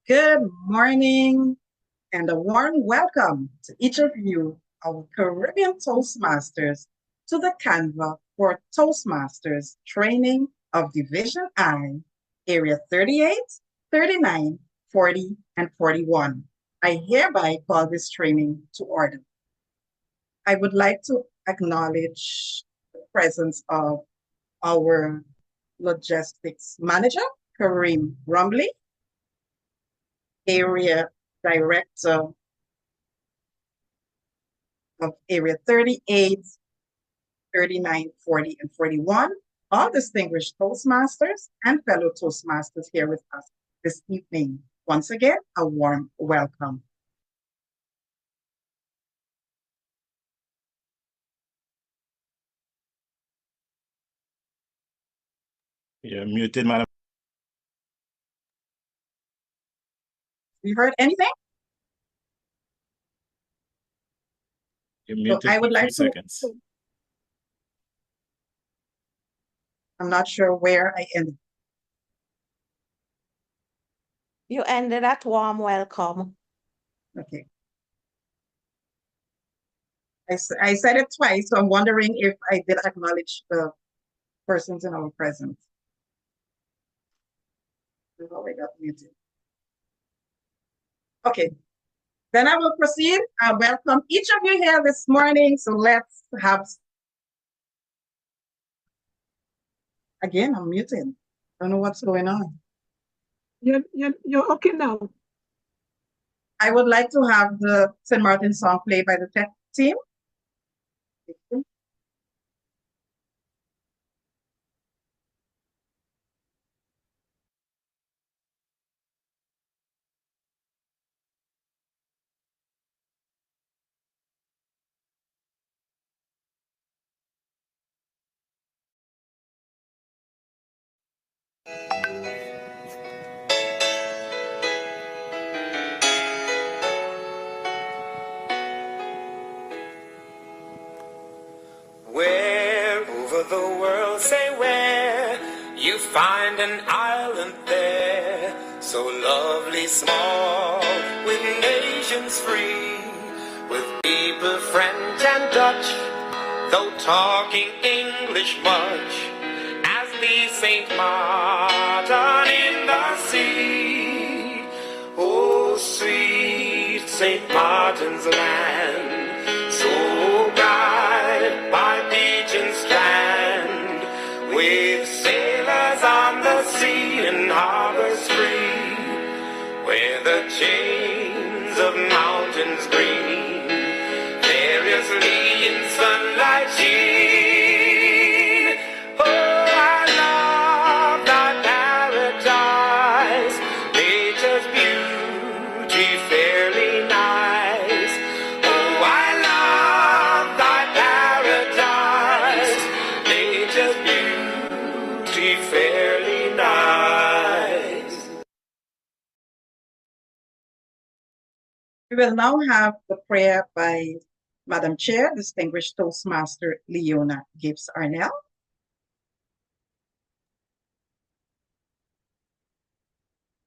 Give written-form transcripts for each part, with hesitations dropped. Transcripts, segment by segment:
Good morning and a warm welcome to each of you, our Caribbean Toastmasters, to the Canva for Toastmasters Training of Division I, Area 38, 39, 40, and 41. I hereby call this training to order. I would like to acknowledge the presence of our logistics manager, Kareem Rumley, area director of area 38, 39, 40, and 41, all distinguished Toastmasters and fellow Toastmasters here with us this evening. Once again, a warm welcome. You're muted, madam. You heard anything? You're muted So I would for like 2 seconds. I'm not sure where I ended. You ended at warm welcome. Okay. I said it twice, so I'm wondering if I did acknowledge the persons in our presence. Oh, I got muted. Okay, then I will proceed. I welcome each of you here this morning. So let's have, again, I'm muted. I don't know what's going on. You're okay now. I would like to have the St. Martin song played by the tech team. Where over the world, say where, you find an island there, so lovely small, with nations free, with people French and Dutch, though talking English much, as the St. Martin in the sea. Oh, sweet St. Martin's land, so bright by beach and strand, with sailors on the sea and harbors free, where the chains of mountains green variously in sunlight sheen. Oh, I love that paradise, nature's beauty fairly nice. Oh, I love that paradise, nature's beauty fairly nice. We will now have the prayer by Madam Chair, Distinguished Toastmaster Leona Gibbs Arnell.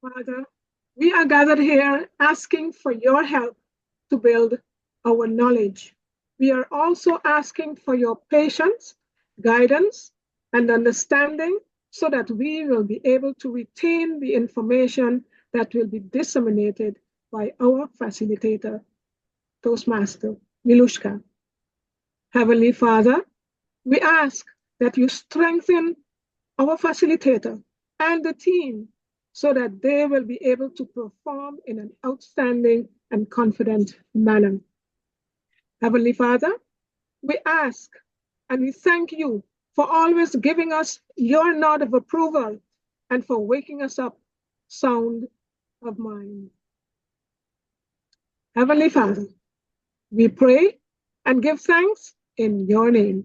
Father, we are gathered here asking for your help to build our knowledge. We are also asking for your patience, guidance, and understanding so that we will be able to retain the information that will be disseminated by our facilitator, Toastmaster Milushka. Heavenly Father, we ask that you strengthen our facilitator and the team so that they will be able to perform in an outstanding and confident manner. Heavenly Father, we ask and we thank you for always giving us your nod of approval and for waking us up sound of mind. Heavenly Father, we pray and give thanks in your name.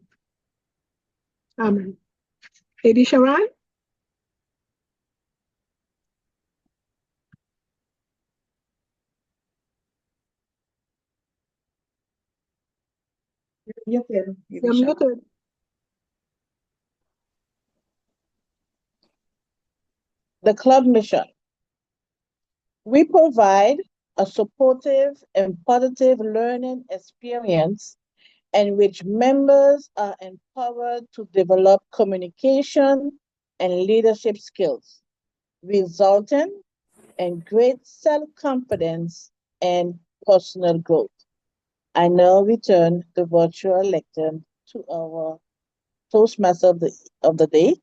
Amen. Lady Sharon? You're You're muted. The club mission. We provide a supportive and positive learning experience in which members are empowered to develop communication and leadership skills, resulting in great self-confidence and personal growth. I now return the virtual lectern to our Toastmaster of the day,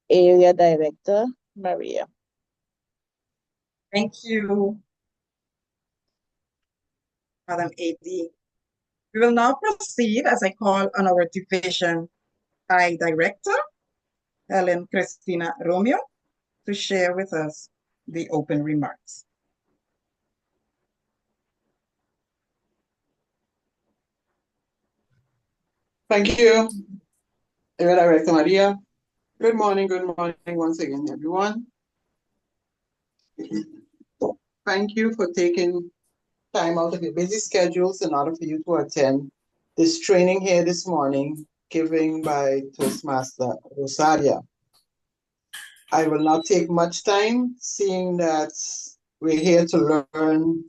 Area Director Maria. Thank you, Madam AD. We will now proceed as I call on our Division I Director, Helen Christina Romeo, to share with us the open remarks. Thank you, Area Director Maria. Good morning once again, everyone. Thank you for taking time out of your busy schedules in order for you to attend this training here this morning, given by Toastmaster Rosaria. I will not take much time, seeing that we're here to learn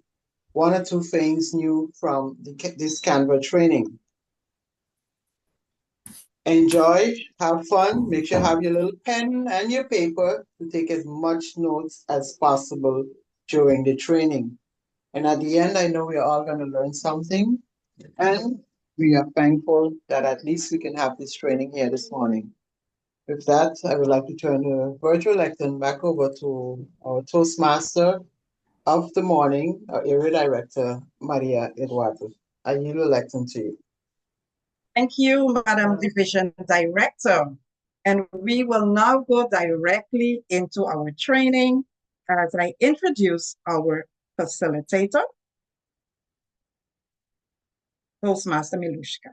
one or two things new from this Canva training. Enjoy, have fun, make sure you have your little pen and your paper to take as much notes as possible during the training. And at the end, I know we're all going to learn something, and we are thankful that at least we can have this training here this morning. With that, I would like to turn the virtual lectern back over to our Toastmaster of the morning, our Area Director, Maria Eduardo. I yield the lectern to you. Thank you, Madam Division Director. And we will now go directly into our training as I introduce our facilitator, Toastmaster Milushka.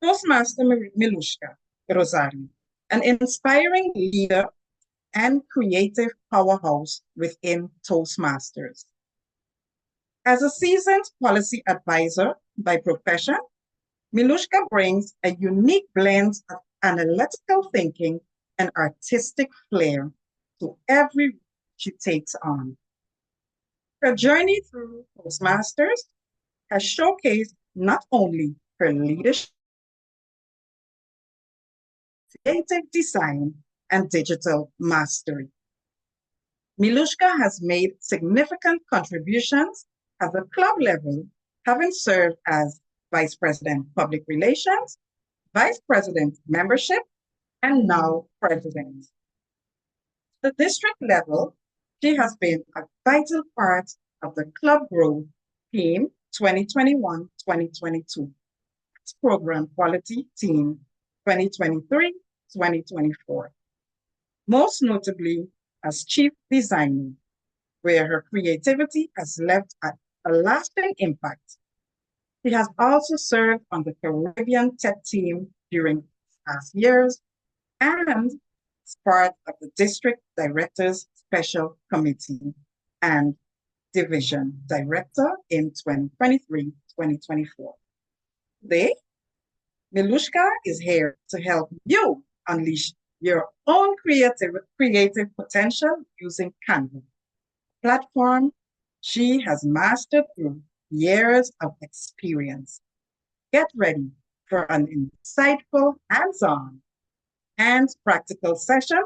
Toastmaster Milushka Rosario, an inspiring leader and creative powerhouse within Toastmasters. As a seasoned policy advisor by profession, Milushka brings a unique blend of analytical thinking and artistic flair to every she takes on. Her journey through Toastmasters has showcased not only her leadership, creative design, and digital mastery. Milushka has made significant contributions at the club level, having served as Vice President Public Relations, Vice President Membership, and now President. At the district level, she has been a vital part of the Club Growth Team 2021-2022, Program Quality Team 2023-2024, most notably as Chief Designer, where her creativity has left a lasting impact. She has also served on the Caribbean Tech Team during past years and as part of the District Directors Special Committee and Division Director in 2023-2024. Today, Milushka is here to help you unleash your own creative potential using Canva, a platform she has mastered through years of experience. Get ready for an insightful, hands-on, and practical session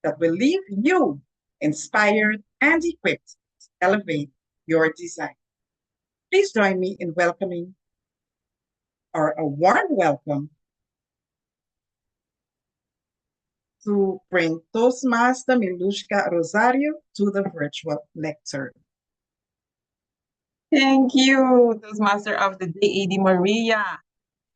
that will leave you inspired and equipped to elevate your design. Please join me in welcoming, or a warm welcome, to bring Toastmaster Milushka Rosario to the virtual lectern. Thank you, Toastmaster of the Day, AD Maria.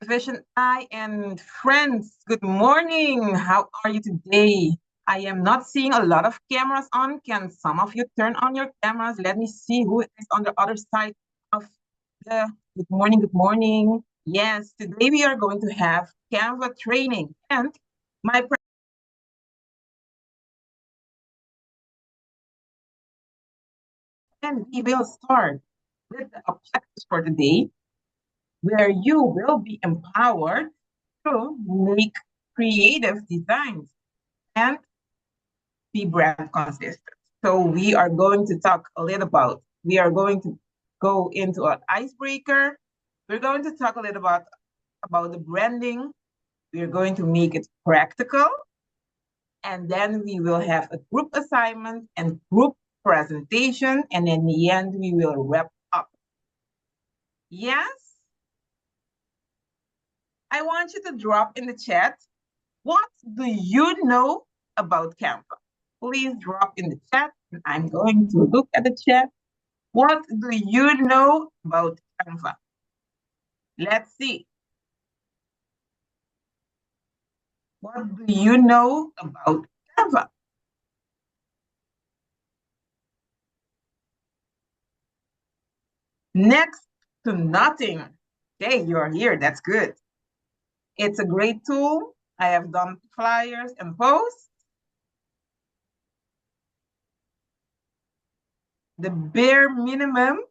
Division I and friends, good morning. How are you today? I am not seeing a lot of cameras on. Can some of you turn on your cameras? Let me see who is on the other side of the good morning, good morning. Yes, today we are going to have Canva training, and my and we will start with the objectives for the day, where you will be empowered to make creative designs. And be brand consistent. So we are going to talk a little about, we are going to go into an icebreaker. We're going to talk a little about the branding. We're going to make it practical. And then we will have a group assignment and group presentation. And in the end, we will wrap up. Yes? I want you to drop in the chat, what do you know about Canva? Please drop in the chat. I'm going to look at the chat. What do you know about Canva? Let's see. What do you know about Canva? Next to nothing. Okay, you're here. That's good. It's a great tool. I have done flyers and posts. The bare minimum,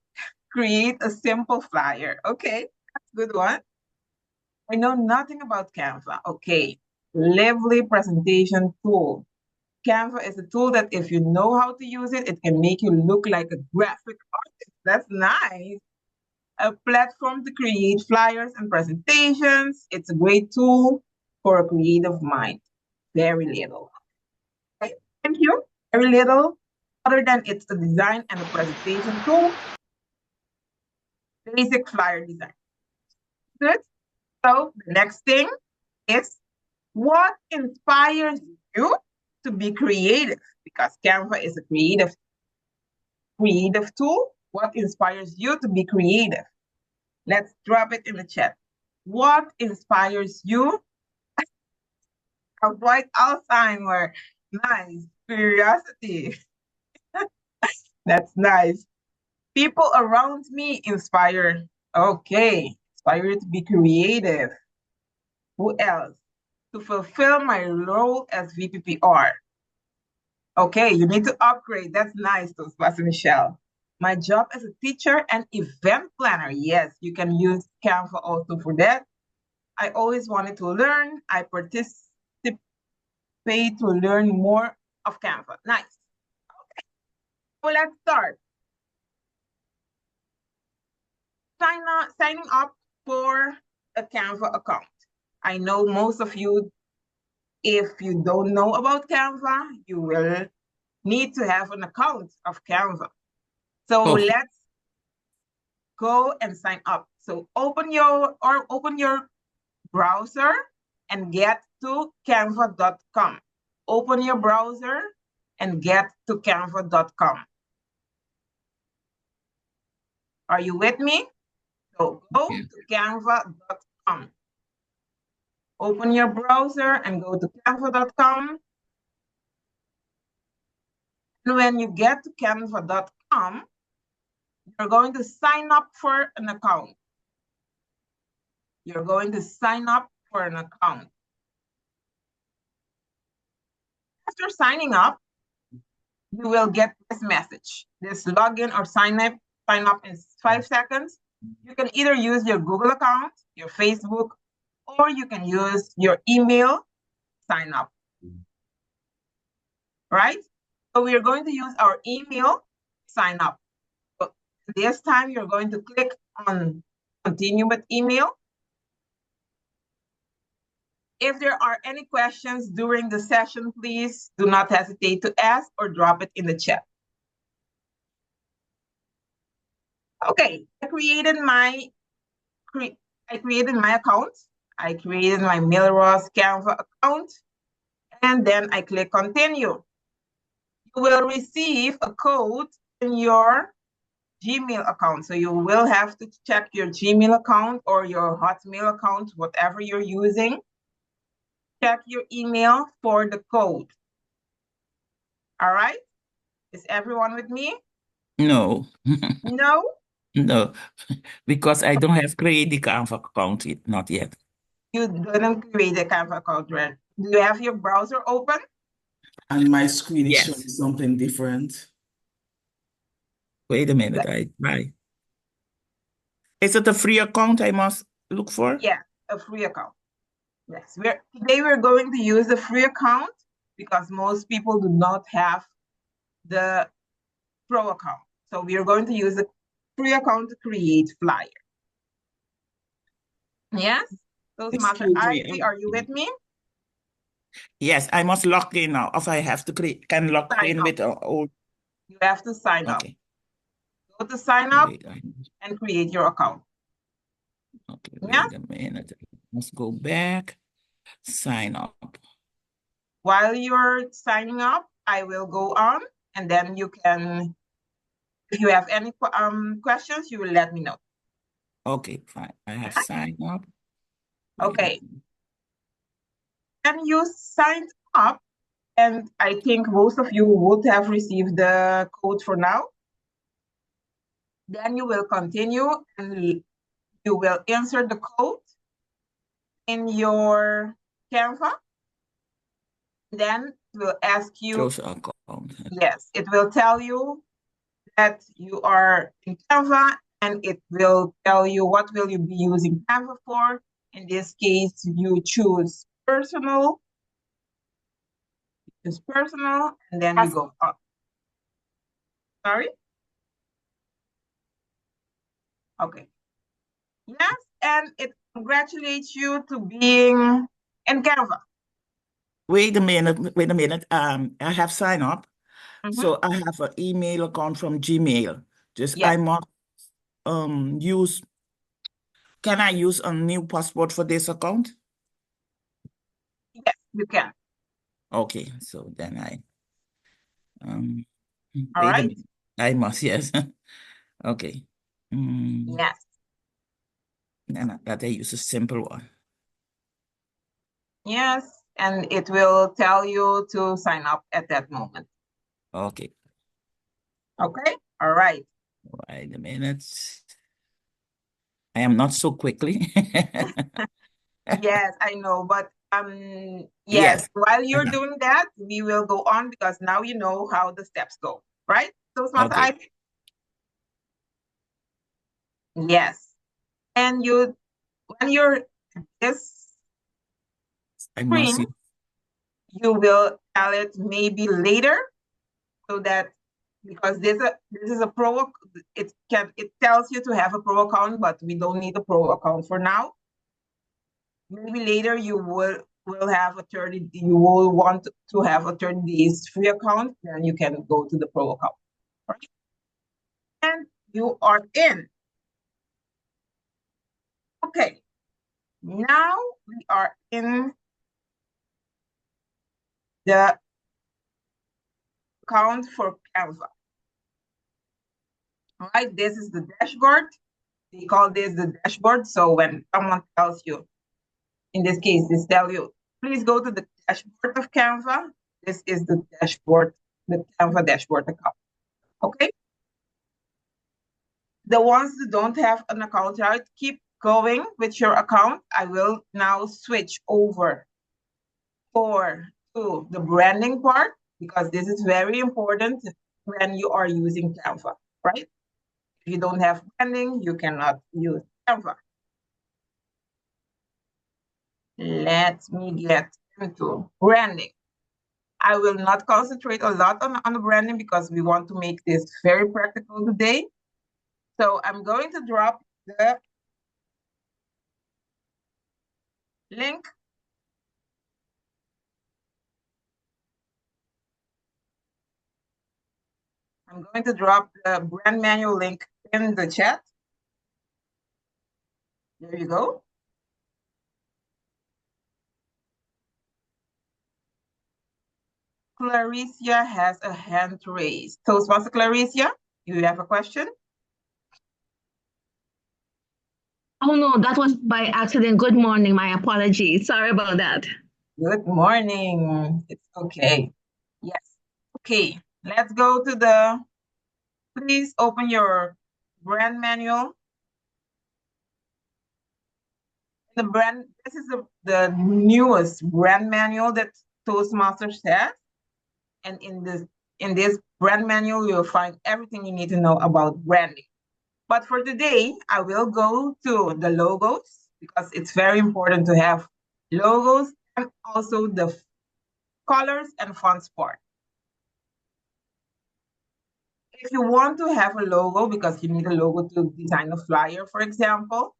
create a simple flyer. Okay, that's a good one. I know nothing about Canva. Okay, lively presentation tool. Canva is a tool that if you know how to use it, it can make you look like a graphic artist. That's nice. A platform to create flyers and presentations. It's a great tool for a creative mind. Very little. Okay, thank you. Very little. Other than it's a design and a presentation tool. Basic flyer design. Good. So the next thing is what inspires you to be creative? Because Canva is a creative tool. What inspires you to be creative? Let's drop it in the chat. What inspires you? Avoid Alzheimer. Nice. Curiosity. That's nice. People around me inspire. Okay. Inspire you to be creative. Who else? To fulfill my role as VPPR. Okay, you need to upgrade. That's nice, Pastor Michelle. My job as a teacher and event planner. Yes, you can use Canva also for that. I always wanted to learn. I participate to learn more of Canva. Nice. Okay, so let's start. Signing up for a Canva account. I know most of you, if you don't know about Canva, you will need to have an account of Canva. So let's go and sign up. So open your browser and get to canva.com. Open your browser and get to canva.com. Are you with me? So go to canva.com. Open your browser and go to canva.com. And when you get to canva.com, you're going to sign up for an account. You're going to sign up for an account. After signing up, you will get this message. This login or sign up in 5 seconds. You can either use your Google account, your Facebook, or you can use your email sign up. Right? So we are going to use our email sign up. So this time you're going to click on continue with email. If there are any questions during the session, please do not hesitate to ask or drop it in the chat. Okay, I created my account. I created my Milrose Canva account, and then I click continue. You will receive a code in your Gmail account. So you will have to check your Gmail account or your Hotmail account, whatever you're using. Check your email for the code. All right? Is everyone with me? No. No? No, because I don't have created the Canva account not yet. You didn't create a Canva account, right? Do you have your browser open? And my screen is Yes. showing something different. Wait a minute, I try. Is it a free account I must look for? Yeah, a free account. Yes, today we're going to use the free account because most people do not have the pro account. So we are going to use the free account to create flyer. Yes? Toastmaster Excuse me. Ivy, are you with me? Yes, I must log in now. If I have to create, can log Sign in up. with old. You have to sign up. Okay. Go to sign up Wait, and create your account. okay, Yeah? wait a minute. Let's go back. Sign up. While you're signing up, I will go on, and then you can, if you have any questions, you will let me know. Okay, fine. I have Yeah? signed up. Wait a Okay. minute. And you signed up, and I think most of you would have received the code for now. Then you will continue and you will insert the code in your Canva. Then it will ask you, Close account. yes, it will tell you that you are in Canva, and it will tell you what will you be using Canva for. In this case, you choose personal, and then you go up. Sorry? Okay. Yes, and it congratulates you to being in Canva. Wait a minute. Wait a minute. I have signed up. Mhm. So I have an email account from Gmail. Just Yes. I must use. Can I use a new password for this account? Yes, you can. Okay, so then I All wait a right. minute. I must, yes. Okay. Yes. And that I use a simple one. Yes, and it will tell you to sign up at that moment. Okay. Okay. All right. Wait a minute. I am not so quickly. Yes, I know, but Yes, while I you're know. doing that, we will go on because now you know how the steps go, right? Toastmaster Okay. Ivy? Yes. And when you're this I must screen, you will tell it maybe later, so that because this is a pro, it tells you to have a pro account, but we don't need a pro account for now. Maybe later you will have a 30, you will want to have a 30 days free account, then you can go to the pro account. Right? And you are in. Okay, now we are in the account for Canva. All right, this is the dashboard. They call this the dashboard. So when someone tells you, in this case, this tell you, please go to the dashboard of Canva. This is the dashboard, the Canva dashboard account. Okay. The ones that don't have an account, right, keep going with your account. I will now switch over to the branding part, because this is very important when you are using Canva, right? If you don't have branding, you cannot use Canva. Let me get into branding. I will not concentrate a lot on the branding because we want to make this very practical today. So I'm going to drop the link. I'm going to drop the brand manual link in the chat. There you go. Claricia has a hand raised. Toastmaster Claricia, you have a question? Oh no, that was by accident. Good morning. My apologies. Sorry about that. Good morning. It's okay. Yes. Okay. Let's go to the, please open your brand manual. This is the newest brand manual that Toastmasters has. And in this brand manual, you'll find everything you need to know about branding. But for today, I will go to the logos because it's very important to have logos and also the colors and fonts part. If you want to have a logo, because you need a logo to design a flyer, for example,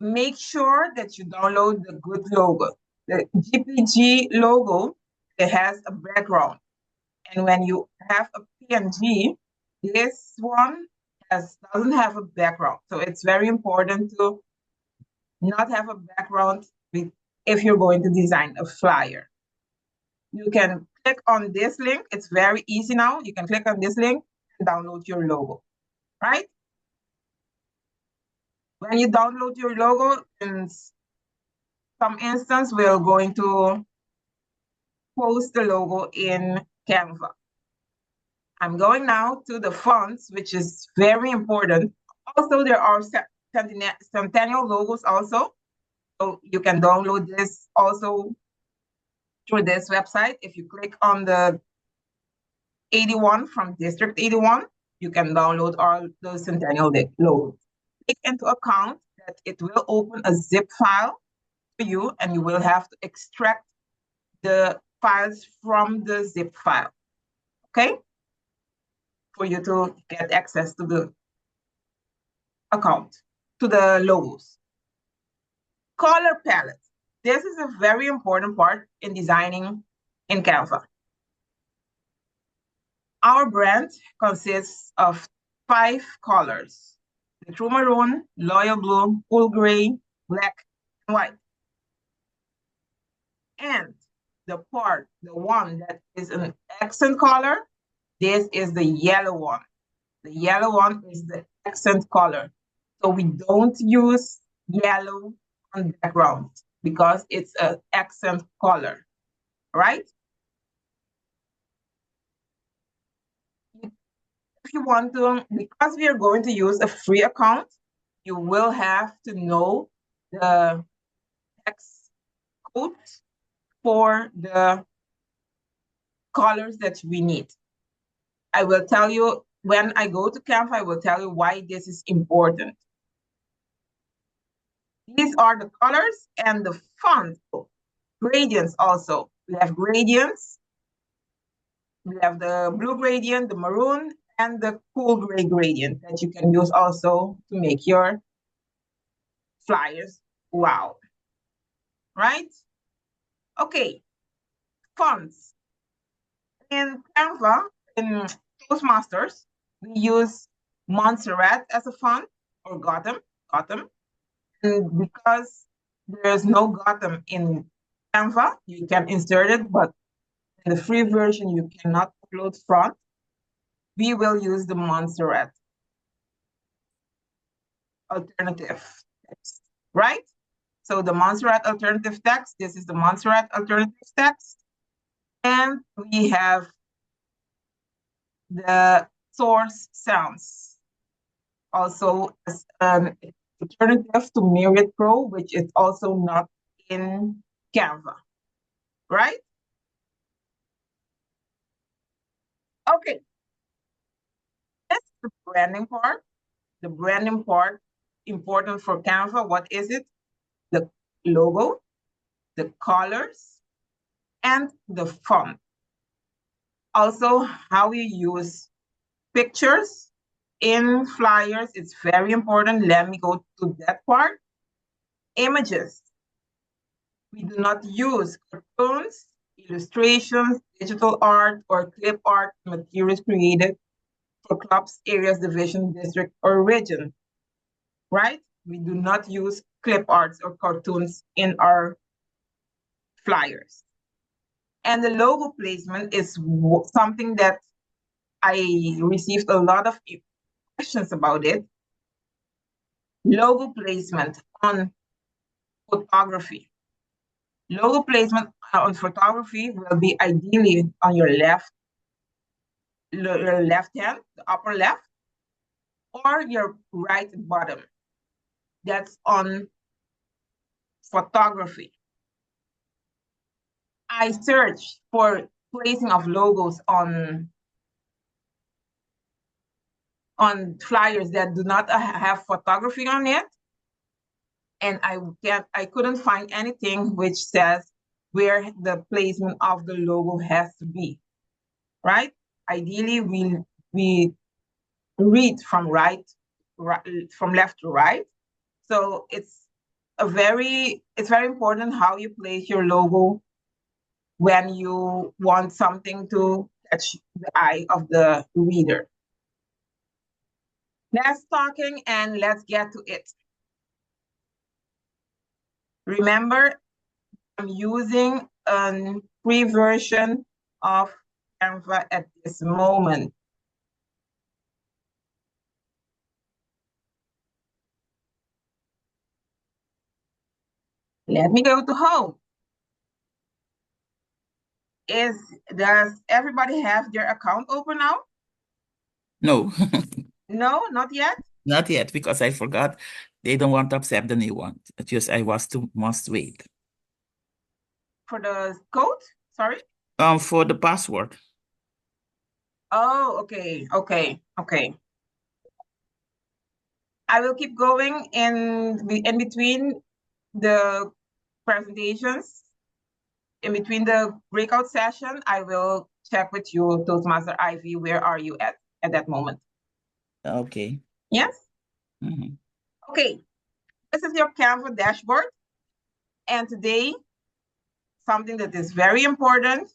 make sure that you download the good logo. The GPG logo, it has a background. And when you have a PNG, this one doesn't have a background. So it's very important to not have a background if you're going to design a flyer. You can click on this link. It's very easy now. You can click on this link and download your logo, right? When you download your logo, in some instance, we're going to post the logo in Canva. I'm going now to the fonts, which is very important. Also, there are Centennial logos also. So you can download this also through this website. If you click on the 81 from District 81, you can download all those Centennial logos. Take into account that it will open a zip file for you, and you will have to extract the files from the zip file, okay? For you to get access to the account, to the logos. Color palette. This is a very important part in designing in Canva. Our brand consists of 5 colors: the true maroon, loyal blue, cool gray, black, and white. And the one that is an accent color, this is the yellow one. The yellow one is the accent color. So we don't use yellow on background because it's an accent color, right? If you want to, because we are going to use a free account, you will have to know the text code for the colors that we need. I will tell you when I go to Canva, I will tell you why this is important. These are the colors and the font. Gradients also. We have gradients. We have the blue gradient, the maroon, and the cool gray gradient that you can use also to make your flyers wow. Right? Okay. Fonts. In Canva, in Toastmasters, we use Montserrat as a font, or Gotham. And because there's no Gotham in Canva, you can insert it, but in the free version, you cannot upload font. We will use the Montserrat alternative text, right? So the Montserrat alternative text, this is the Montserrat alternative text. And we have the source sounds also as an alternative to Myriad Pro, which is also not in Canva, right? Okay, this is the branding part. The branding part, important for Canva. What is it? The logo, the colors, and the font. Also, how you use pictures in flyers. It's very important. Let me go to that part. Images. We do not use cartoons, illustrations, digital art, or clip art materials created for clubs, areas, division, district, or region, right? We do not use clip arts or cartoons in our flyers. And the logo placement is something that I received a lot of questions about it. Logo placement on photography. Logo placement on photography will be ideally on your left hand, the upper left, or your right bottom. That's on photography. I searched for placing of logos on flyers that do not have photography on it, and I couldn't find anything which says where the placement of the logo has to be, right? Ideally, we read from from left to right. So it's very important how you place your logo when you want something to catch the eye of the reader. Less talking and let's get to it. Remember, I'm using a free version of Canva at this moment. Let me go to home. Does everybody have their account open now? No, No, not yet. not yet, because I forgot they don't want to accept the new one. It's just I must wait. For the code, sorry. For the password. Oh, okay. I will keep going in between the presentations. In between the breakout session, I will check with you, Toastmaster Ivy, where are you at that moment? Okay. Yes? Mhm. Okay, this is your Canva dashboard. And today, something that is very important,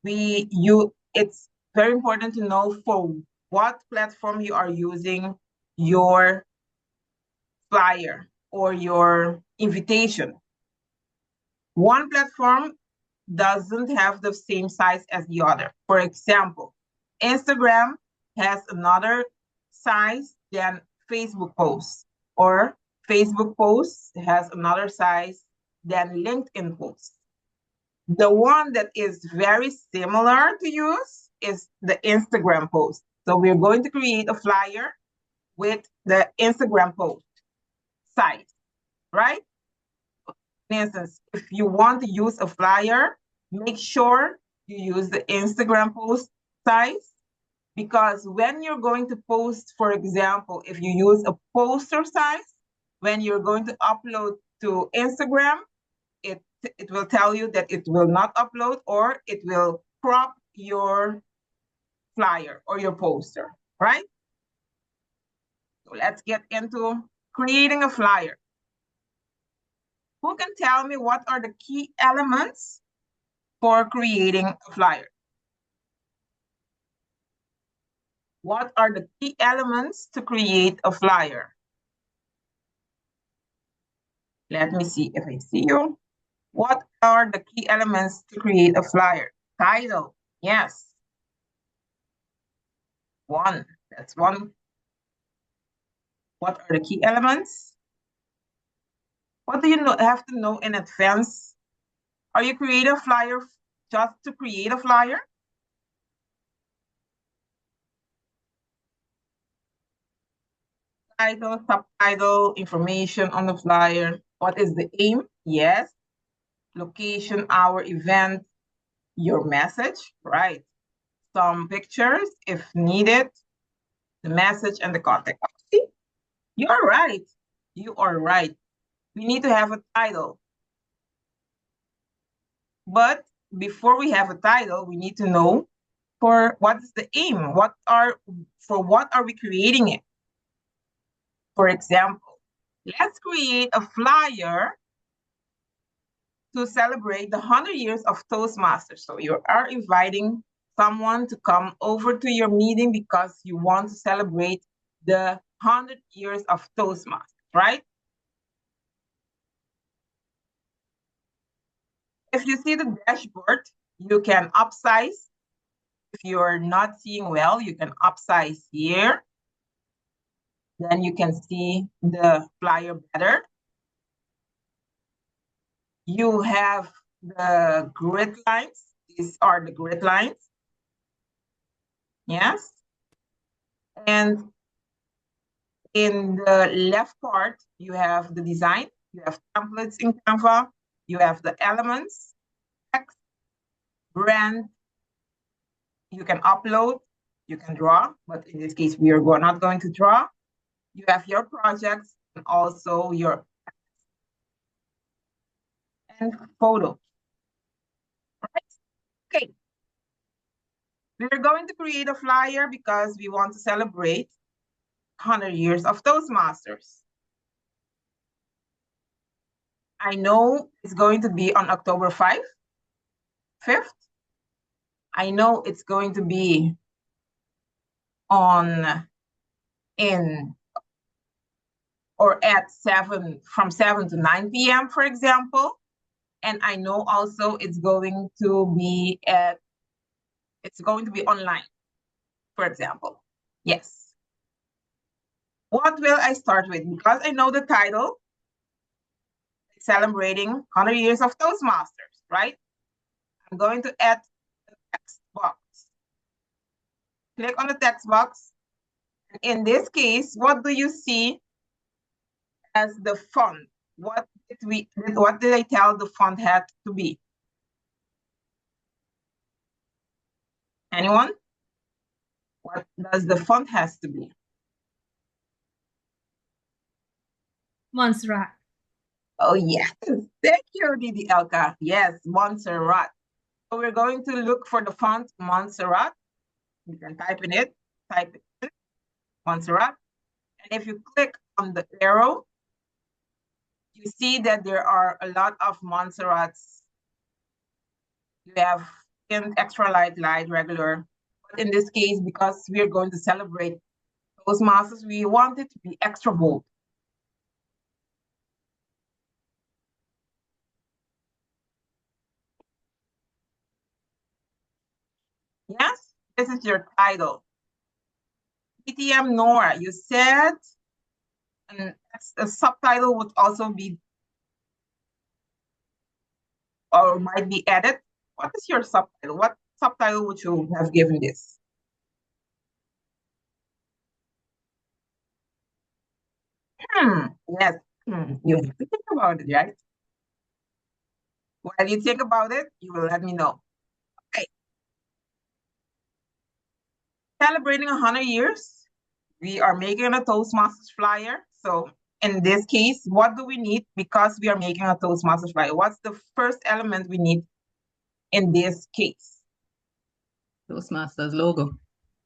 it's very important to know for what platform you are using your flyer or your invitation. One platform doesn't have the same size as the other. For example, Instagram has another size than Facebook posts, or Facebook posts has another size than LinkedIn posts. The one that is very similar to use is the Instagram post. So we're going to create a flyer with the Instagram post size, right? For instance, if you want to use a flyer, make sure you use the Instagram post size, because when you're going to post, for example, if you use a poster size, when you're going to upload to Instagram, it will tell you that it will not upload, or it will crop your flyer or your poster, right? So let's get into creating a flyer. Who can tell me what are the key elements for creating a flyer? What are the key elements to create a flyer? Let me see if I see you. What are the key elements to create a flyer? Title, yes. One, that's one. What are the key elements? What do you have to know in advance? Are you creating a flyer just to create a flyer? Title, subtitle, information on the flyer. What is the aim? Yes. Location, hour, event, your message, right? Some pictures if needed, the message and the contact. See, you are right. You are right. We need to have a title. But before we have a title, we need to know for what is the aim? For what are we creating it? For example, let's create a flyer to celebrate the 100 years of Toastmasters. So you are inviting someone to come over to your meeting because you want to celebrate the 100 years of Toastmasters, right? If you see the dashboard, you can upsize. If you're not seeing well, you can upsize here. Then you can see the flyer better. You have the grid lines. These are the grid lines. Yes. And in the left part, you have the design. You have templates in Canva. You have the elements, text, brand. You can upload, you can draw, but in this case, we are not going to draw. You have your projects and also your. and photo. Right? Okay. We're going to create a flyer because we want to celebrate 100 years of Toastmasters. I know it's going to be on October 5th. I know it's going to be from 7 to 9 p.m., for example. And I know also it's going to be online, for example. Yes. What will I start with? Because I know the title, celebrating 100 years of Toastmasters, right? I'm going to add the text box. Click on the text box. In this case, what do you see as the font? What did I tell the font had to be? Anyone? What does the font has to be? Montserrat. Oh, yes. Thank you, Didi Elka. Yes, Montserrat. So we're going to look for the font Montserrat. You can type in, Montserrat. And if you click on the arrow, you see that there are a lot of Montserrats. You have in extra light, regular. But in this case, because we're going to celebrate Toastmasters, we want it to be extra bold. Yes, this is your title. PTM Nora, you said, and a subtitle would also be, or might be added. What is your subtitle? What subtitle would you have given this? Yes, you have to think about it, right? While you think about it, you will let me know. Okay. Celebrating 100 years, we are making a Toastmasters flyer. So in this case, what do we need because we are making a Toastmasters flyer? What's the first element we need in this case? Toastmasters logo.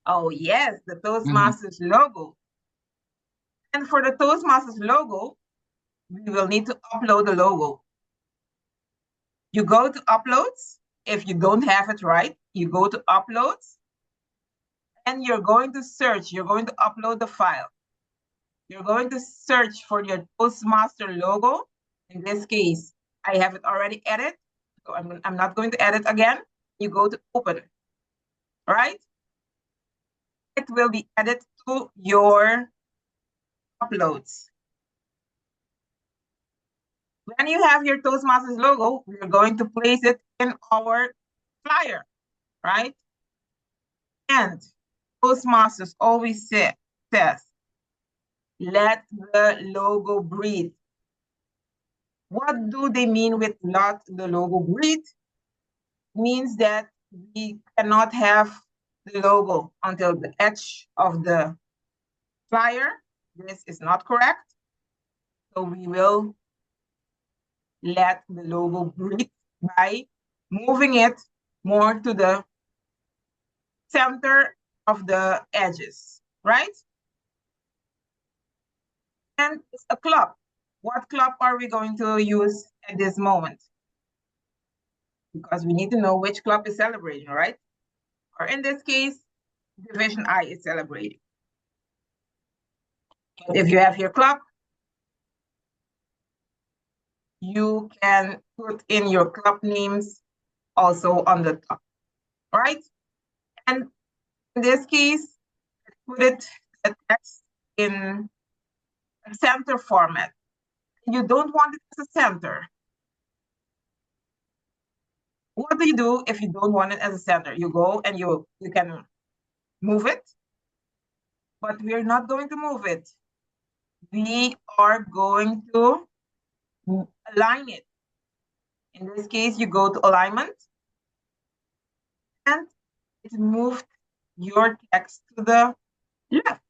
Oh, yes, the Toastmasters logo. And for the Toastmasters logo, we will need to upload the logo. You go to uploads. If you don't have it right, you go to uploads and you're going to search. You're going to upload the file. You're going to search for your Toastmaster logo. In this case, I have it already edited, so I'm not going to edit again. You go to open, right? It will be added to your uploads. When you have your Toastmasters logo, we're going to place it in our flyer, right? And Toastmasters always says, let the logo breathe. What do they mean with let the logo breathe? Means that we cannot have the logo until the edge of the flyer. This is not correct. So we will let the logo breathe by moving it more to the center of the edges, right? And it's a club. What club are we going to use at this moment? Because we need to know which club is celebrating, right? Or in this case, Division I is celebrating. If you have your club, you can put in your club names also on the top, right? And in this case, put the text in a center format. You don't want it as a center. What do you do if you don't want it as a center? You go and you can move it, but we're not going to move it. We are going to align it. In this case, you go to alignment and it moved your text to the left.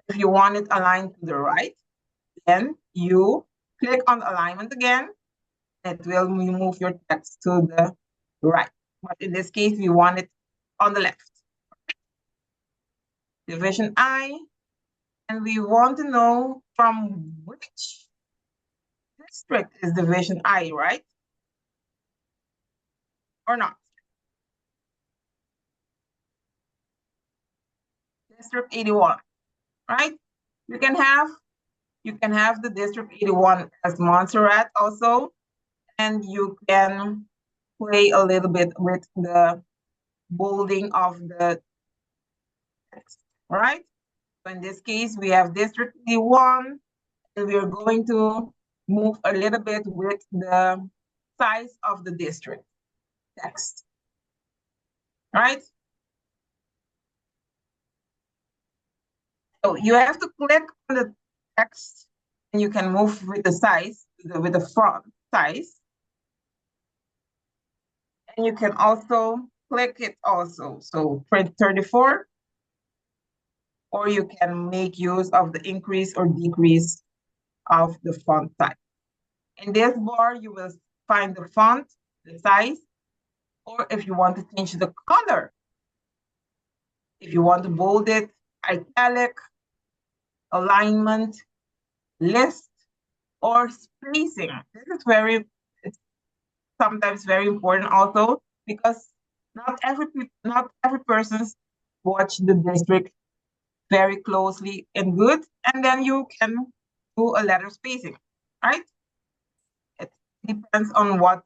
If you want it aligned to the right, then you click on alignment again It will move your text to the right. But in this case, we want it on the left. Division I, and we want to know from which district is Division I, right? Or not? District 81, right? You can have the District 81 as Montserrat also, and you can play a little bit with the bolding of the text, right? So in this case, we have District 81, and we are going to move a little bit with the size of the district text, right? So you have to click on the text, and you can move with the size, with the font size. And you can also click it also. So print 34, or you can make use of the increase or decrease of the font size. In this bar, you will find the font, the size, or if you want to change the color. If you want to bold it, italic, alignment, list, or spacing. This is it's sometimes very important also, because not every person watch the district very closely and good, and then you can do a letter spacing, right? It depends on what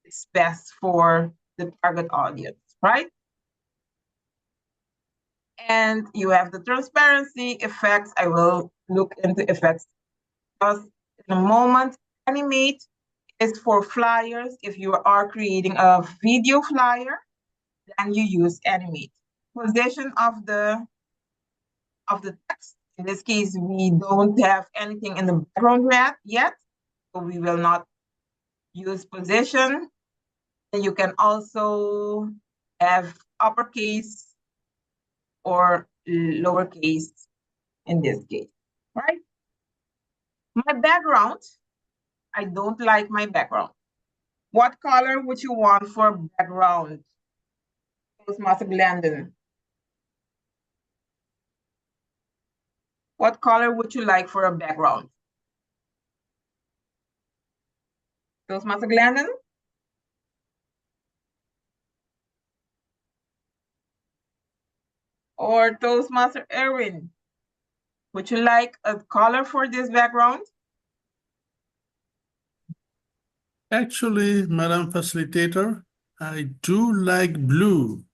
is best for the target audience, right? And you have the transparency effects. I will look into effects because in a moment. Animate is for flyers. If you are creating a video flyer, then you use animate. Position of the text. In this case, we don't have anything in the background yet, so we will not use position. And you can also have uppercase or lowercase in this case, right? My background, I don't like my background. What color would you want for background? Toastmaster Glendon. What color would you like for a background? Toastmaster Glendon? Or Toastmaster Erwin? Would you like a color for this background? Actually, Madam Facilitator, I do like blue.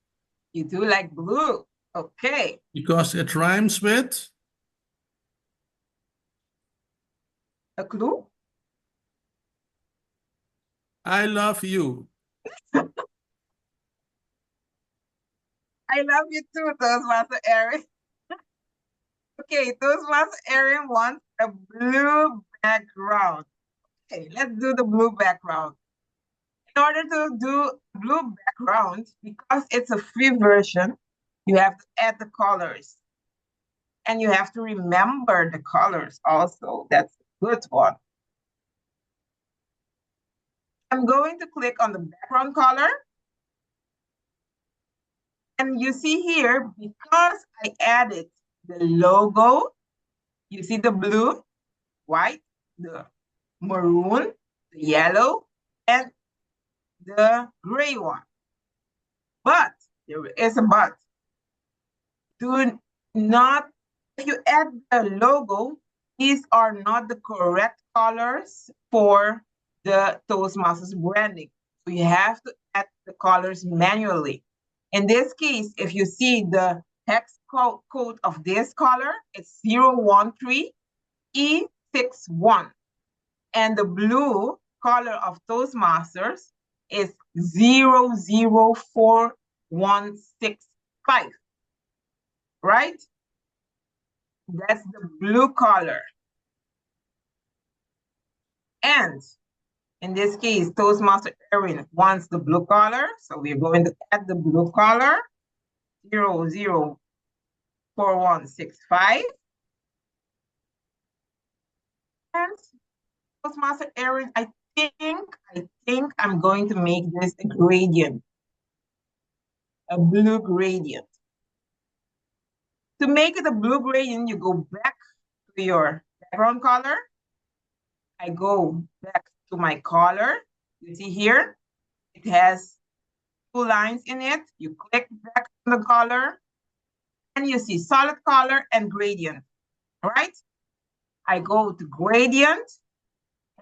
You do like blue. Okay. Because it rhymes with? A clue? I love you. I love you too, Toastmaster Erin. Okay, Toastmaster Erin wants a blue background. Okay, let's do the blue background. In order to do blue background, because it's a free version, you have to add the colors. And you have to remember the colors also. That's a good one. I'm going to click on the background color. And you see here, because I added the logo, you see the blue, white, the maroon, the yellow, and the gray one. But there is a but. Do not, if you add the logo, these are not the correct colors for the Toastmasters branding. So you have to add the colors manually. In this case, if you see the hex code of this color, it's 013E61. And the blue color of Toastmasters is 004165. Right? That's the blue color. And in this case, Toastmaster Erin wants the blue color. So we're going to add the blue color, 004165. And Toastmaster Erin, I think I'm going to make this a gradient, a blue gradient. To make it a blue gradient, you go back to your background color. I go back to my color. You see here, it has 2 lines in it. You click back on the color and you see solid color and gradient, right? I go to gradient.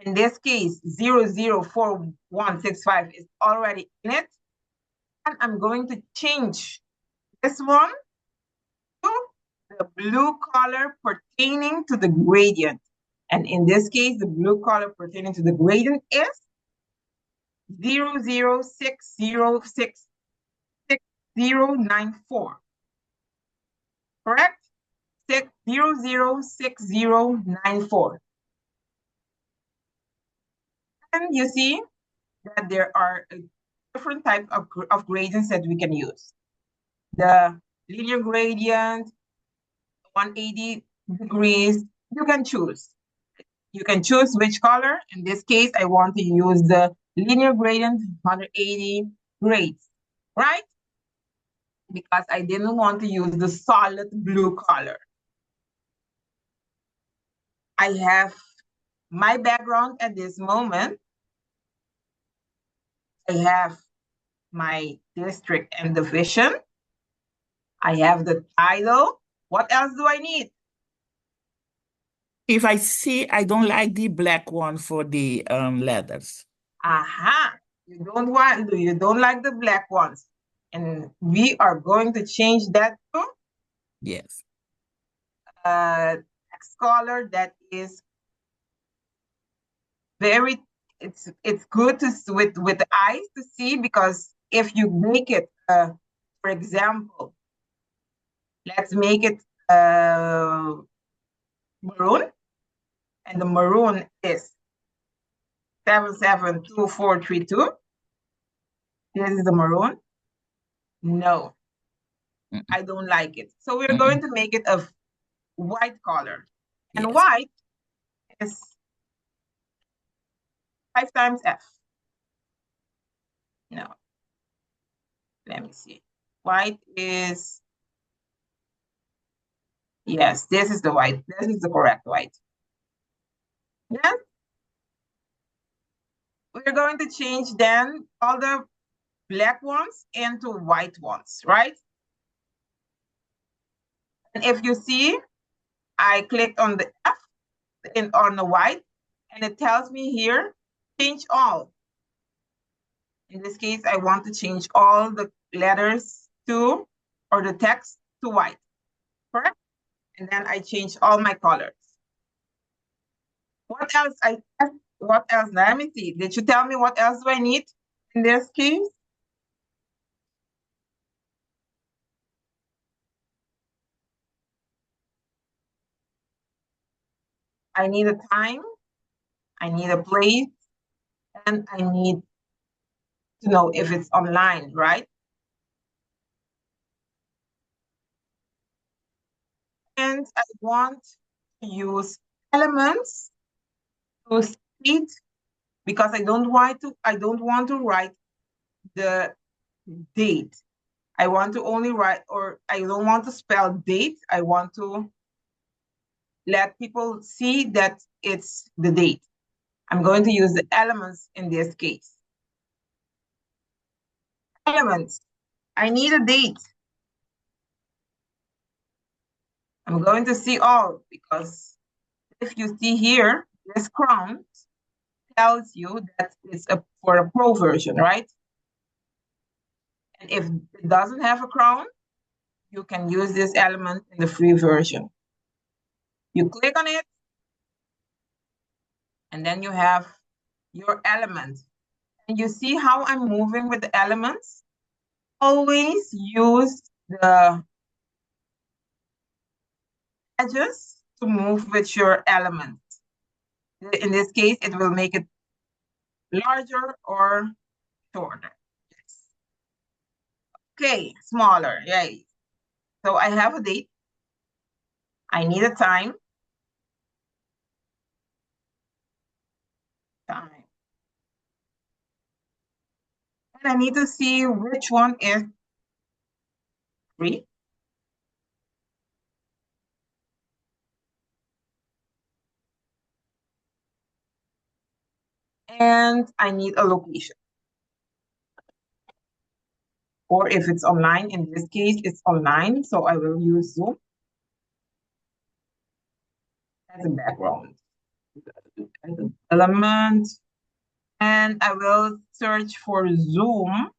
In this case, 004165 is already in it. And I'm going to change this one to the blue color pertaining to the gradient. And in this case, the blue color pertaining to the gradient is 006064. Correct? 006094. And you see that there are different types of gradients that we can use. The linear gradient, 180 degrees, you can choose. You can choose which color. In this case, I want to use the linear gradient 180 grades, right? Because I didn't want to use the solid blue color. I have my background at this moment. I have my district and division. I have the title. What else do I need? If I see, I don't like the black one for the letters. Aha, you don't like the black ones. And we are going to change that to Yes. text color that is very, it's good to with the eyes to see, because if you make it, for example, let's make it maroon, and the maroon is 772432. This is the maroon. No, I don't like it. So we're going to make it a white color. And Yes. white is 5 times F. No. Let me see. White is, yes, this is the white. This is the correct white. Yes. We're going to change then all the black ones into white ones, right? And if you see, I clicked on the F on the white, and it tells me here, change all. In this case, I want to change all the letters to, or the text to white, correct? And then I change all my colors. What else? What else? Let me see. Did you tell me what else do I need in this case? I need a time, I need a place, and I need to know if it's online, right? And I want to use elements to speed, because I don't want to write the date. I want to only write, or I don't want to spell date. I want to let people see that it's the date. I'm going to use the elements in this case. Elements. I need a date. I'm going to see all, because if you see here, this crown tells you that it's for a pro version, right? And if it doesn't have a crown, you can use this element in the free version. You click on it, and then you have your element. And you see how I'm moving with the elements? Always use the edges to move with your element. In this case, it will make it larger or shorter. Yes. Okay, smaller, yay. So I have a date. I need a time. And I need to see which one is free. And I need a location. Or if it's online, in this case, it's online, so I will use Zoom as a background. As an element. And I will search for Zoom.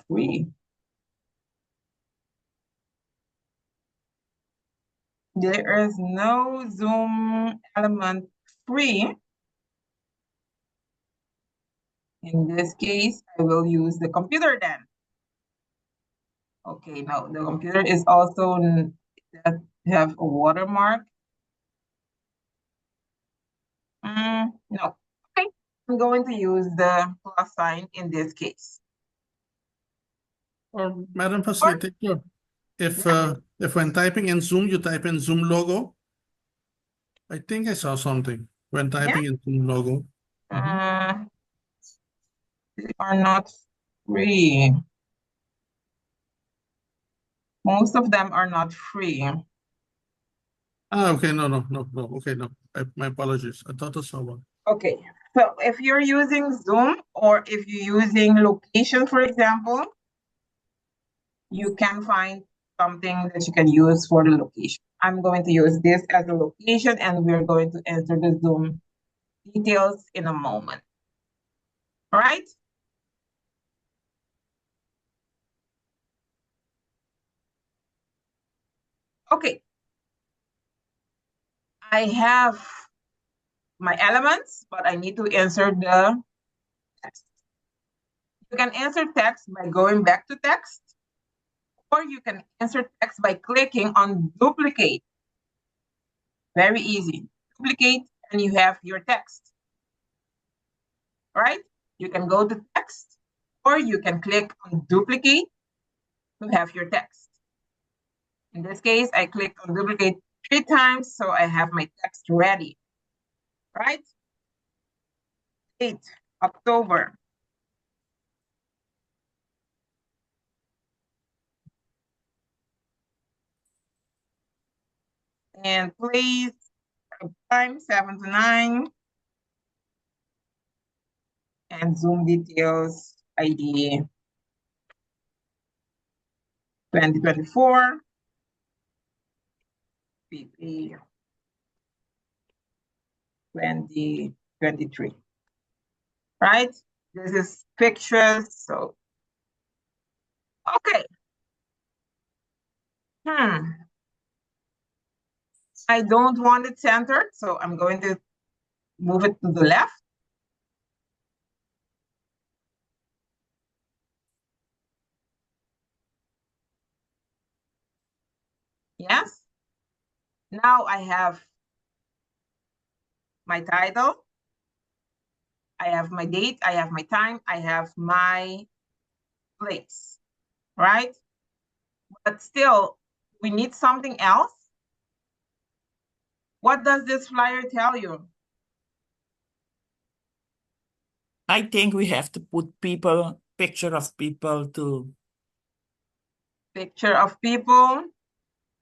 Free. There is no Zoom element free. In this case, I will use the computer then. Okay, now the computer is also that have a watermark. No. Okay, I'm going to use the plus sign in this case. Or Madam Facilitator, if when typing in Zoom, you type in Zoom logo. I think I saw something when typing in Zoom logo. They are not free. Most of them are not free. Okay, no. Okay, no. My apologies. I thought I saw one. Okay, so if you're using Zoom or if you're using location, for example, you can find something that you can use for the location. I'm going to use this as a location and we're going to enter the Zoom details in a moment. All right? Okay. I have my elements, but I need to insert the text. You can insert text by going back to text, or you can insert text by clicking on duplicate. Very easy. Duplicate and you have your text. All right? You can go to text, or you can click on duplicate to have your text. In this case, I clicked on duplicate 3 times, so I have my text ready. Right? 8 October. And place time 7 to 9. And Zoom details ID 2024. PP 2023. Right? This is pictures. So, okay. I don't want it centered, so I'm going to move it to the left. Yes. Now I have my title. I have my date. I have my time. I have my place, right? But still, we need something else. What does this flyer tell you? I think we have to put picture of people too. Picture of people.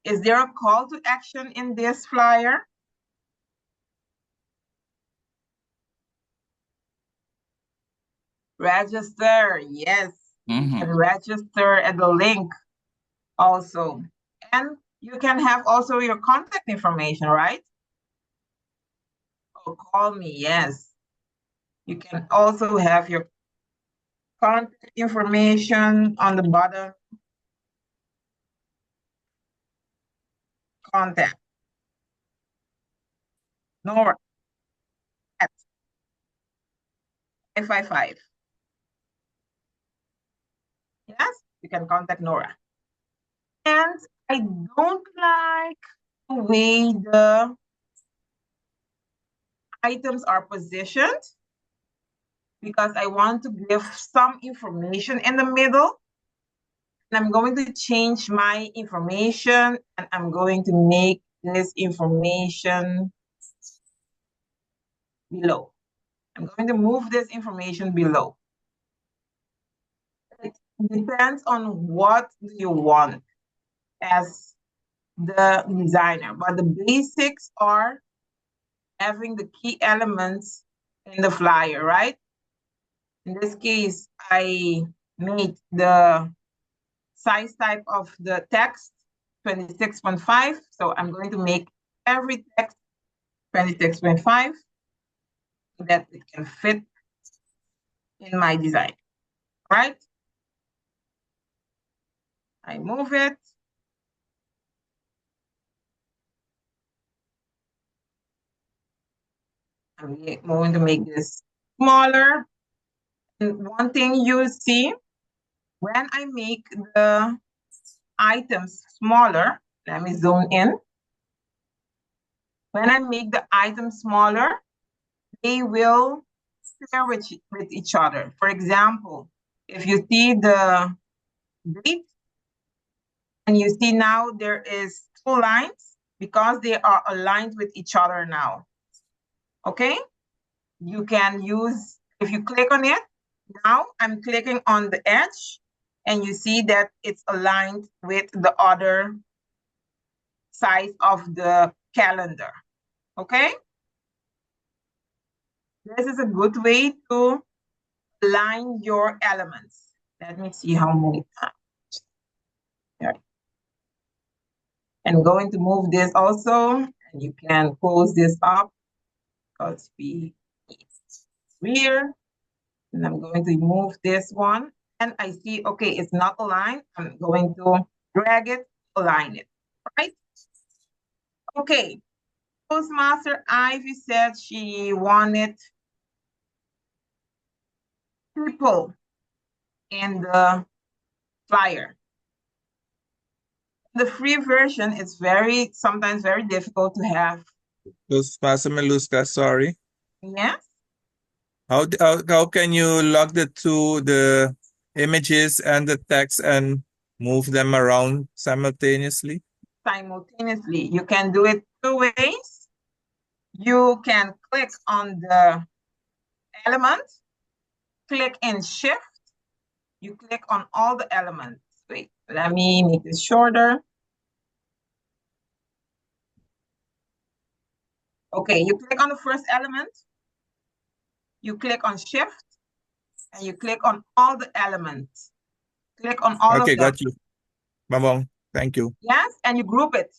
Is there a call to action in this flyer? Register, yes. You can register at the link also. And you can have also your contact information, right? Oh, call me, yes. You can also have your contact information on the bottom. Contact. Nora at 555. Yes, you can contact Nora. And I don't like the way the items are positioned because I want to give some information in the middle. And I'm going to change my information and I'm going to make this information below. I'm going to move this information below. It depends on what you want as the designer, but the basics are having the key elements in the flyer, right? In this case, I made the size type of the text 26.5. So I'm going to make every text 26.5 so that it can fit in my design, right? I move it. I'm going to make this smaller. And one thing you see, when I make the items smaller, let me zoom in. When I make the items smaller, they will share with each other. For example, if you see the date, and you see now there is 2 lines because they are aligned with each other now. Okay? You can use, if you click on it, now I'm clicking on the edge and you see that it's aligned with the other size of the calendar. Okay? This is a good way to align your elements. Let me see how many times. There. I'm going to move this also, and you can close this up because we need here. And I'm going to move this one. And I see, okay, it's not aligned. I'm going to drag it, align it, right? Okay. Toastmaster Ivy said she wanted triple in the flyer. The free version is sometimes very difficult to have. Toastmaster Meluska, sorry. Yes. How can you log the images and the text and move them around simultaneously? Simultaneously, you can do it 2 ways. You can click on the element, click in shift, you click on all the elements. Wait, let me make this shorter. Okay, you click on the first element, you click on shift, and you click on all the elements. Click on all of them. Okay, got you. Mamong, thank you. Yes, and you group it.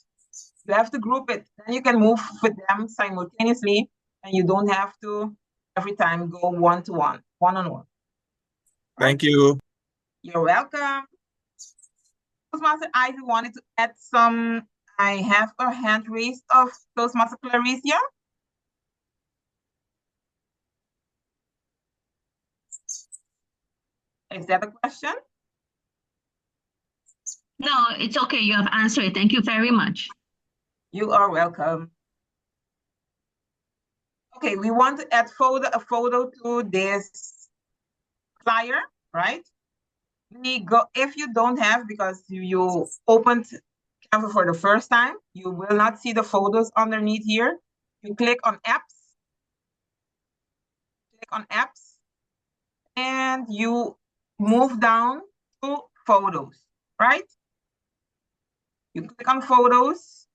You have to group it. Then you can move with them simultaneously, and you don't have to every time go one-to-one, one-on-one. Thank you. You're welcome. Toastmaster Ivy wanted to add some. I have a hand raised of Toastmaster Claricia. Is that a question? No, it's okay. You have answered. Thank you very much. You are welcome. Okay, we want to add a photo to this flyer, right? We go, if you don't have, because you opened Canva for the first time, you will not see the photos underneath here. You click on apps. Click on apps. And you move down to photos, right? You click on photos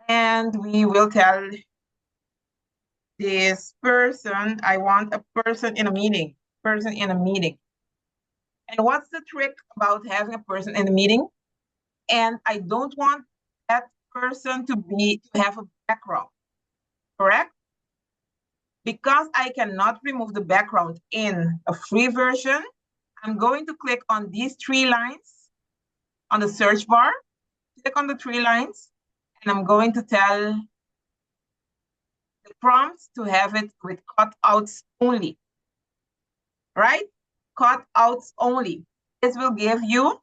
and we will tell this person, I want a person in a meeting, And what's the trick about having a person in a meeting? And I don't want that person to have a background, correct? Because I cannot remove the background in a free version, I'm going to click on these 3 lines on the search bar. Click on the 3 lines, and I'm going to tell the prompt to have it with cutouts only, right? Cutouts only. This will give you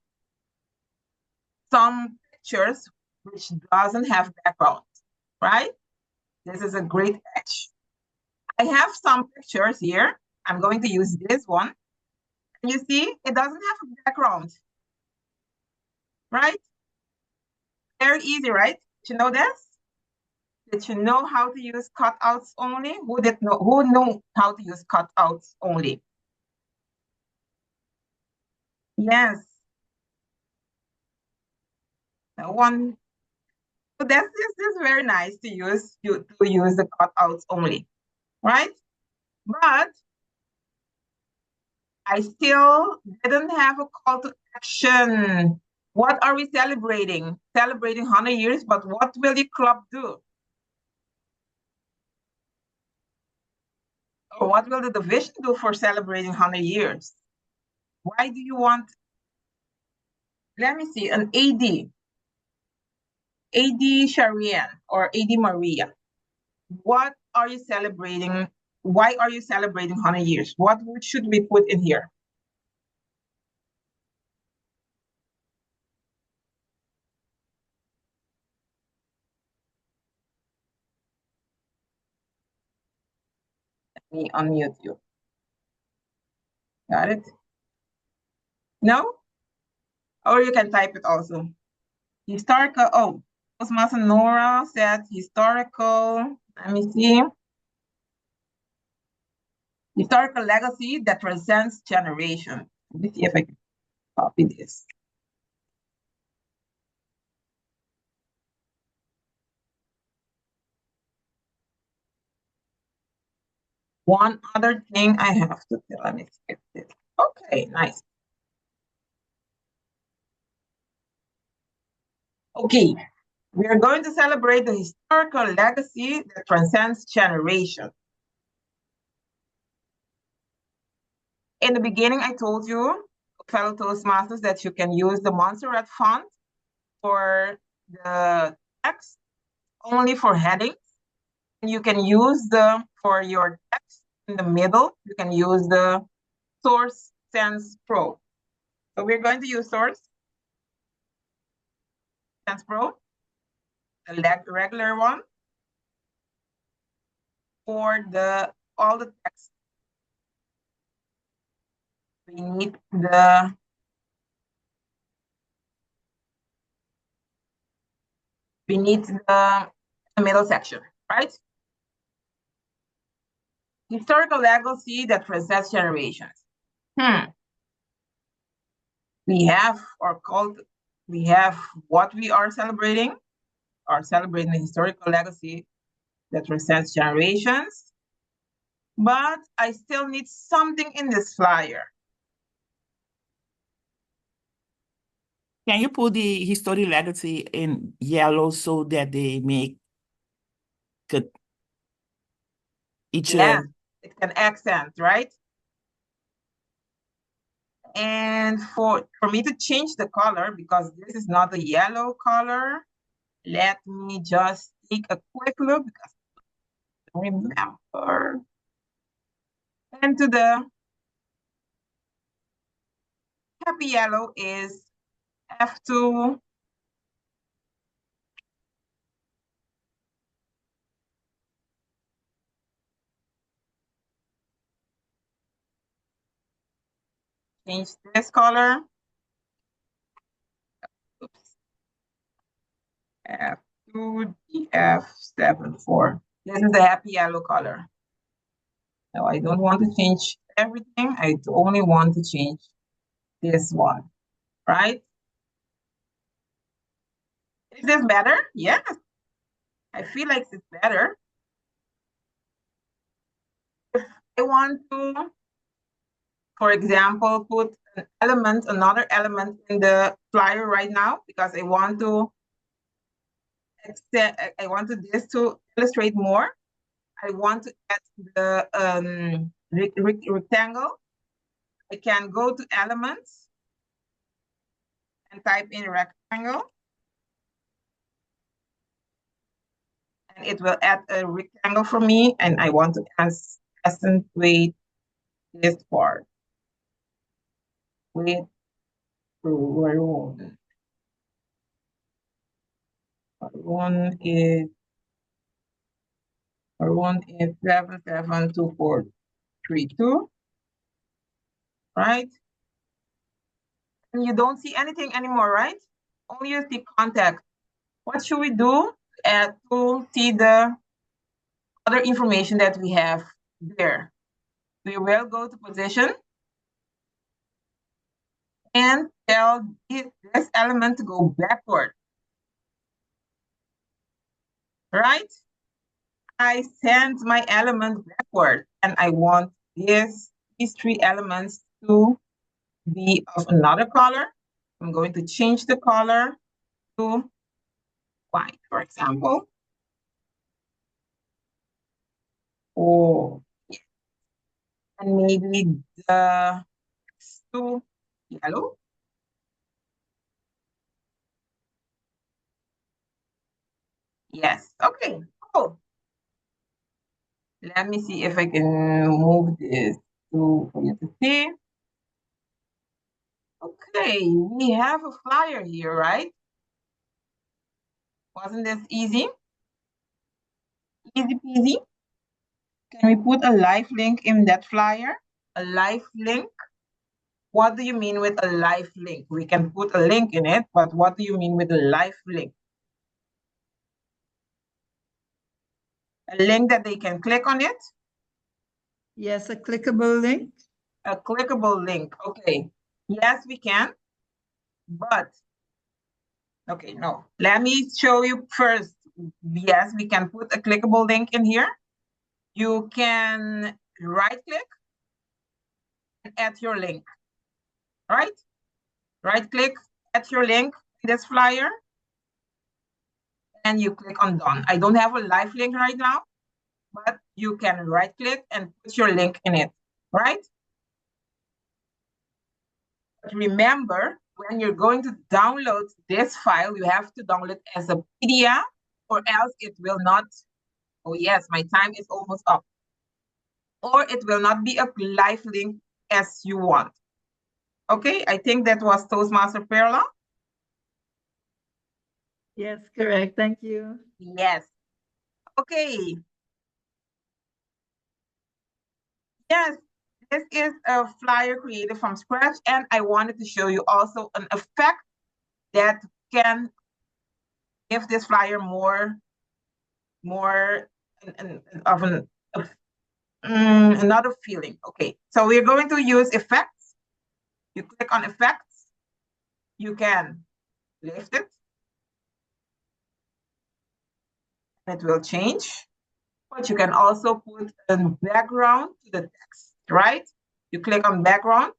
some pictures which doesn't have background, right? This is a great catch. I have some pictures here. I'm going to use this one. And you see, it doesn't have a background, right? Very easy, right? Did you know this? Did you know how to use cutouts only? Who know how to use cutouts only? Yes. No one. So this is very nice to use the cutouts only, right? But I still didn't have a call to action. What are we celebrating? Celebrating 100 years, but what will your club do? Or what will the division do for celebrating 100 years? Why do you want, let me see, an AD Sharian or AD Maria? What are you celebrating? Why are you celebrating 100 years? What should we put in here? Let me unmute you. Got it? No? Or you can type it also. Historical, oh, Toastmaster Nora said historical, let me see. Historical legacy that transcends generation. Let me see if I can copy this. One other thing I have to tell, let me skip this. Okay, nice. Okay, we are going to celebrate the historical legacy that transcends generations. In the beginning, I told you, fellow Toastmasters, that you can use the Montserrat font for the text, only for headings. And you can use for your text in the middle, you can use the Source Sans Pro. So we're going to use Source Sans Pro, the regular one, for all the text. We need the middle section, right? Historical legacy that transcends generations. We have what we are celebrating the historical legacy that transcends generations. But I still need something in this flyer. Can you put the history legacy in yellow so that they make each Yes, it can accent, right? And for me to change the color, because this is not a yellow color, let me just take a quick look because I don't remember. And to the happy yellow is F2. Change this color. Oops. F2 DF74. This is the happy yellow color. No, I don't want to change everything. I only want to change this one, right? Is this better? Yes. I feel like it's better. If I want to, for example, put another element in the flyer right now because I want this to illustrate more. I want to add the rectangle. I can go to elements and type in rectangle. And it will add a rectangle for me. And I want to accentuate this part with one is 77242, right? And you don't see anything anymore, right? Only you see contact. What should we do to see the other information that we have there. We will go to position and tell this element to go backward. Right? I send my element backward and I want these 3 elements to be of another color. I'm going to change the color to white, for example. Oh, yeah. And maybe the to yellow. Yes, okay, cool. Let me see if I can move this for you to see. Okay, we have a flyer here, right? Wasn't this easy? Easy peasy. Can we put a live link in that flyer? A live link? What do you mean with a live link? We can put a link in it, but what do you mean with a live link? A link that they can click on it? Yes, a clickable link. A clickable link, okay. Yes, we can, but, okay, no. Let me show you first. Yes, we can put a clickable link in here. You can right click and add your link, right? Right click, add your link in this flyer, and you click on done. I don't have a live link right now, but you can right click and put your link in it, right? But remember, when you're going to download this file, you have to download it as a PDF or else it will not, oh yes, my time is almost up. Or it will not be a live link as you want. Okay, I think that was Toastmaster Perla. Yes, correct. Thank you. Yes. Okay. Yes, this is a flyer created from scratch, and I wanted to show you also an effect that can give this flyer more of another feeling. Okay, so we're going to use effects. You click on effects. You can lift it. It will change. But you can also put a background to the text, right? You click on background,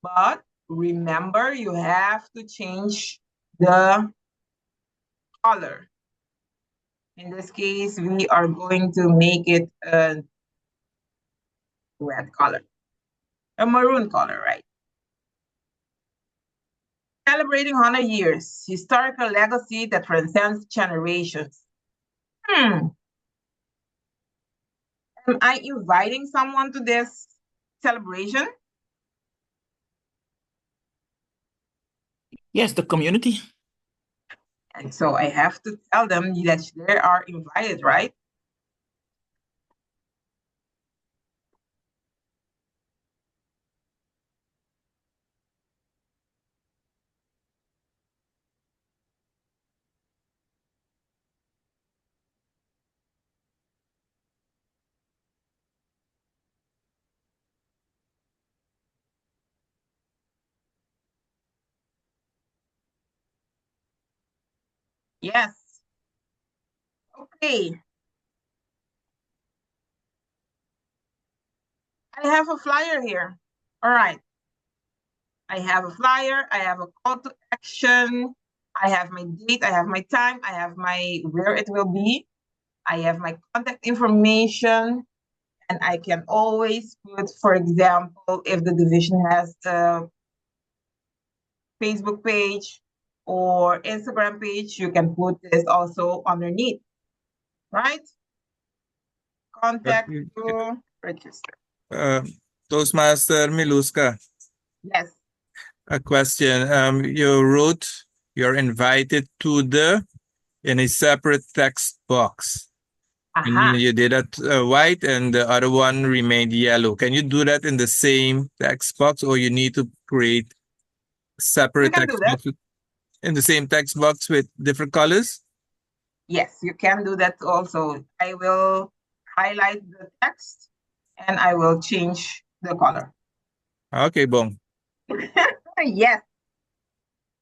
but remember you have to change the color. In this case, we are going to make it a red color, a maroon color, right? Celebrating 100 years, historical legacy that transcends generations. Am I inviting someone to this celebration? Yes, the community. And so I have to tell them that they are invited, right? Yes. Okay. I have a flyer here. All right. I have a flyer. I have a call to action. I have my date. I have my time. I have my where it will be. I have my contact information. And I can always put, for example, if the division has a Facebook page or Instagram page, you can put this also underneath, right? Contact to register. Toastmaster Miluska, Yes. a question. You wrote you're invited to in a separate text box. And you did that white and the other one remained yellow. Can you do that in the same text box, or you need to create separate text box in the same text box with different colors? Yes, you can do that also. I will highlight the text and I will change the color. Okay, Bong. Yes,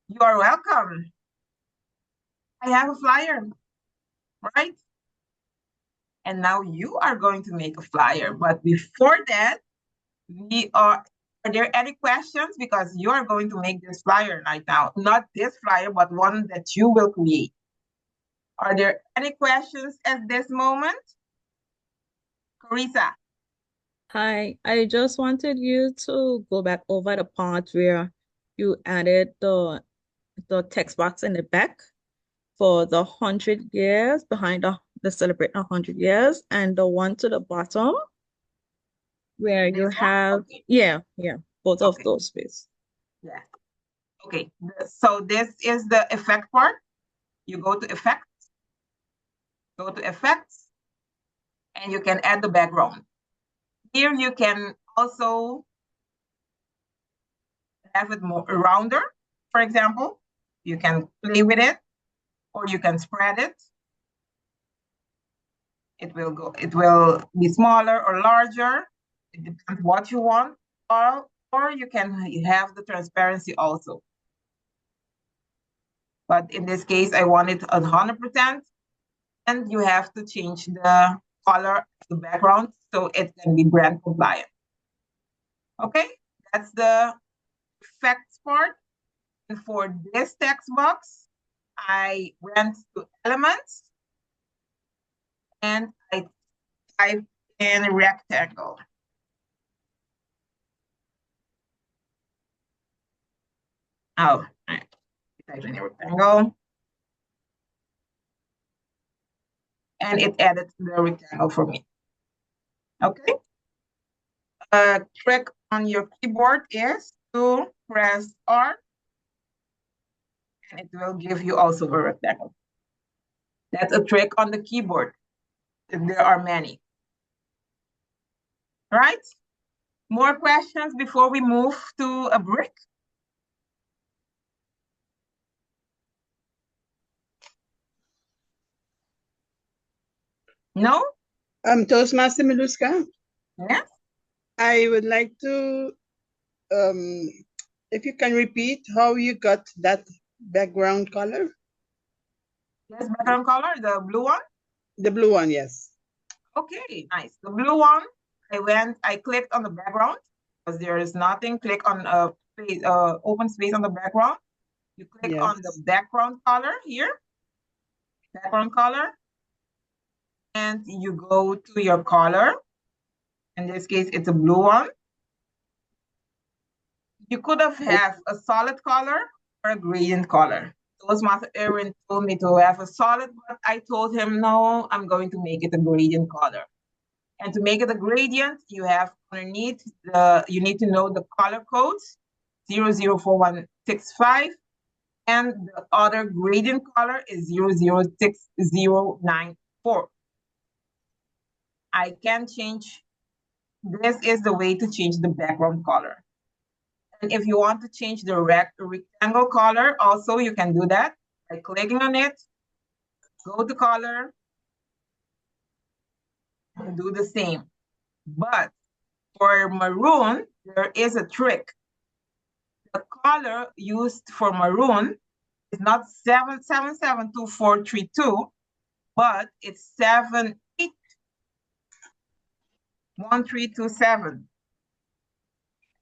you are welcome. I have a flyer, right? And now you are going to make a flyer. But before that, are there any questions? Because you are going to make this flyer right now. Not this flyer, but one that you will create. Are there any questions at this moment? Carissa. Hi, I just wanted you to go back over the part where you added the text box in the back for the 100 years behind the celebrating 100 years, and the one to the bottom where you have both of those, please. Yeah. Okay. So this is the effect part. You go to effects, and you can add the background. Here you can also have it more rounder. For example, you can play with it, or you can spread it. It will be smaller or larger. It depends what you want, or you can have the transparency also. But in this case, I want it 100%, and you have to change the color of the background so it can be brand compliant. Okay, that's the effects part. And for this text box, I went to elements and I typed in rectangle. Oh, I typed in a rectangle. And it added the rectangle for me. Okay. A trick on your keyboard is to press R, and it will give you also a rectangle. That's a trick on the keyboard. There are many. Right? More questions before we move to a break? No? Toastmaster Miluska? Yes? I would like to, if you can repeat how you got that background color? Yes, background color, the blue one? The blue one, yes. Okay, nice. The blue one, I clicked on the background because there is nothing. Click on open space on the background. You click on the background color here, background color, and you go to your color. In this case, it's a blue one. You could have a solid color or a gradient color. Toastmaster Erwin told me to have a solid, but I told him, no, I'm going to make it a gradient color. And to make it a gradient, you have underneath you need to know the color codes 004165, and the other gradient color is 006094. I can change. This is the way to change the background color. And if you want to change the rectangle color, also you can do that by clicking on it, go to color, and do the same. But for maroon, there is a trick. The color used for maroon is not 7772432, but it's 781327.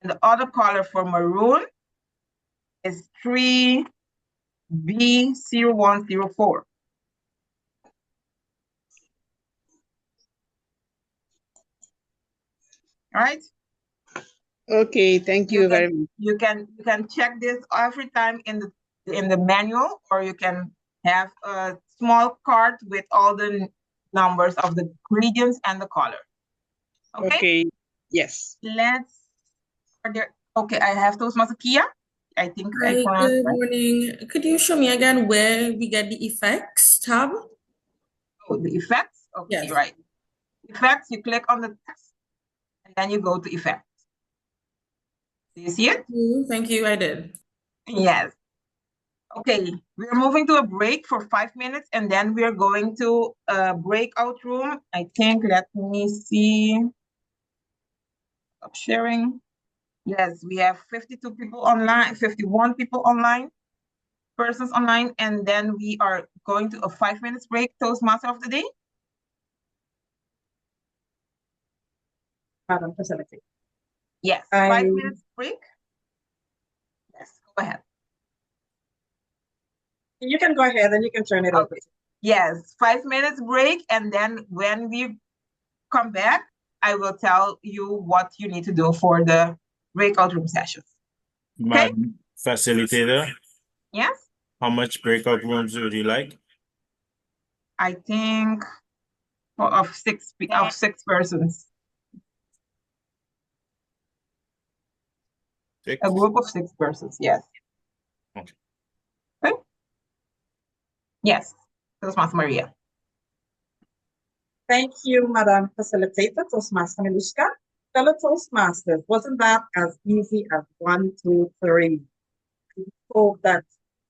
And the other color for maroon is 3B0104. All right? Okay, thank you very much. You can check this every time in the manual, or you can have a small card with all the numbers of the ingredients and the color. Okay? Yes. Okay, I have Toastmaster Kia. I think I Hi, pronounced good right. morning. Could you show me again where we get the effects tab? Oh, the effects? Okay, Yes. right. Effects, you click on the text, and then you go to effects. Do you see it? Thank you, I did. Yes. Okay, we're moving to a break for 5 minutes and then we're going to a breakout room. I think, let me see. Stop sharing. Yes, we have 52 people online, 51 people online, persons online, and then we are going to a 5 minutes break. Toastmaster of the day. Madam Facilitator. Yes, 5 minutes break. Yes, go ahead. You can go ahead and you can turn it over. Yes, 5 minutes break, and then when we come back, I will tell you what you need to do for the breakout room sessions. Madam Facilitator, Yes, how much breakout rooms would you like? I think of six persons. Six? A group of 6 persons, yes. Okay. Okay? Yes, Toastmaster Maria. Thank you, Madam Facilitator, Toastmaster Milushka. Fellow Toastmasters, wasn't that as easy as 1, 2, 3? I hope that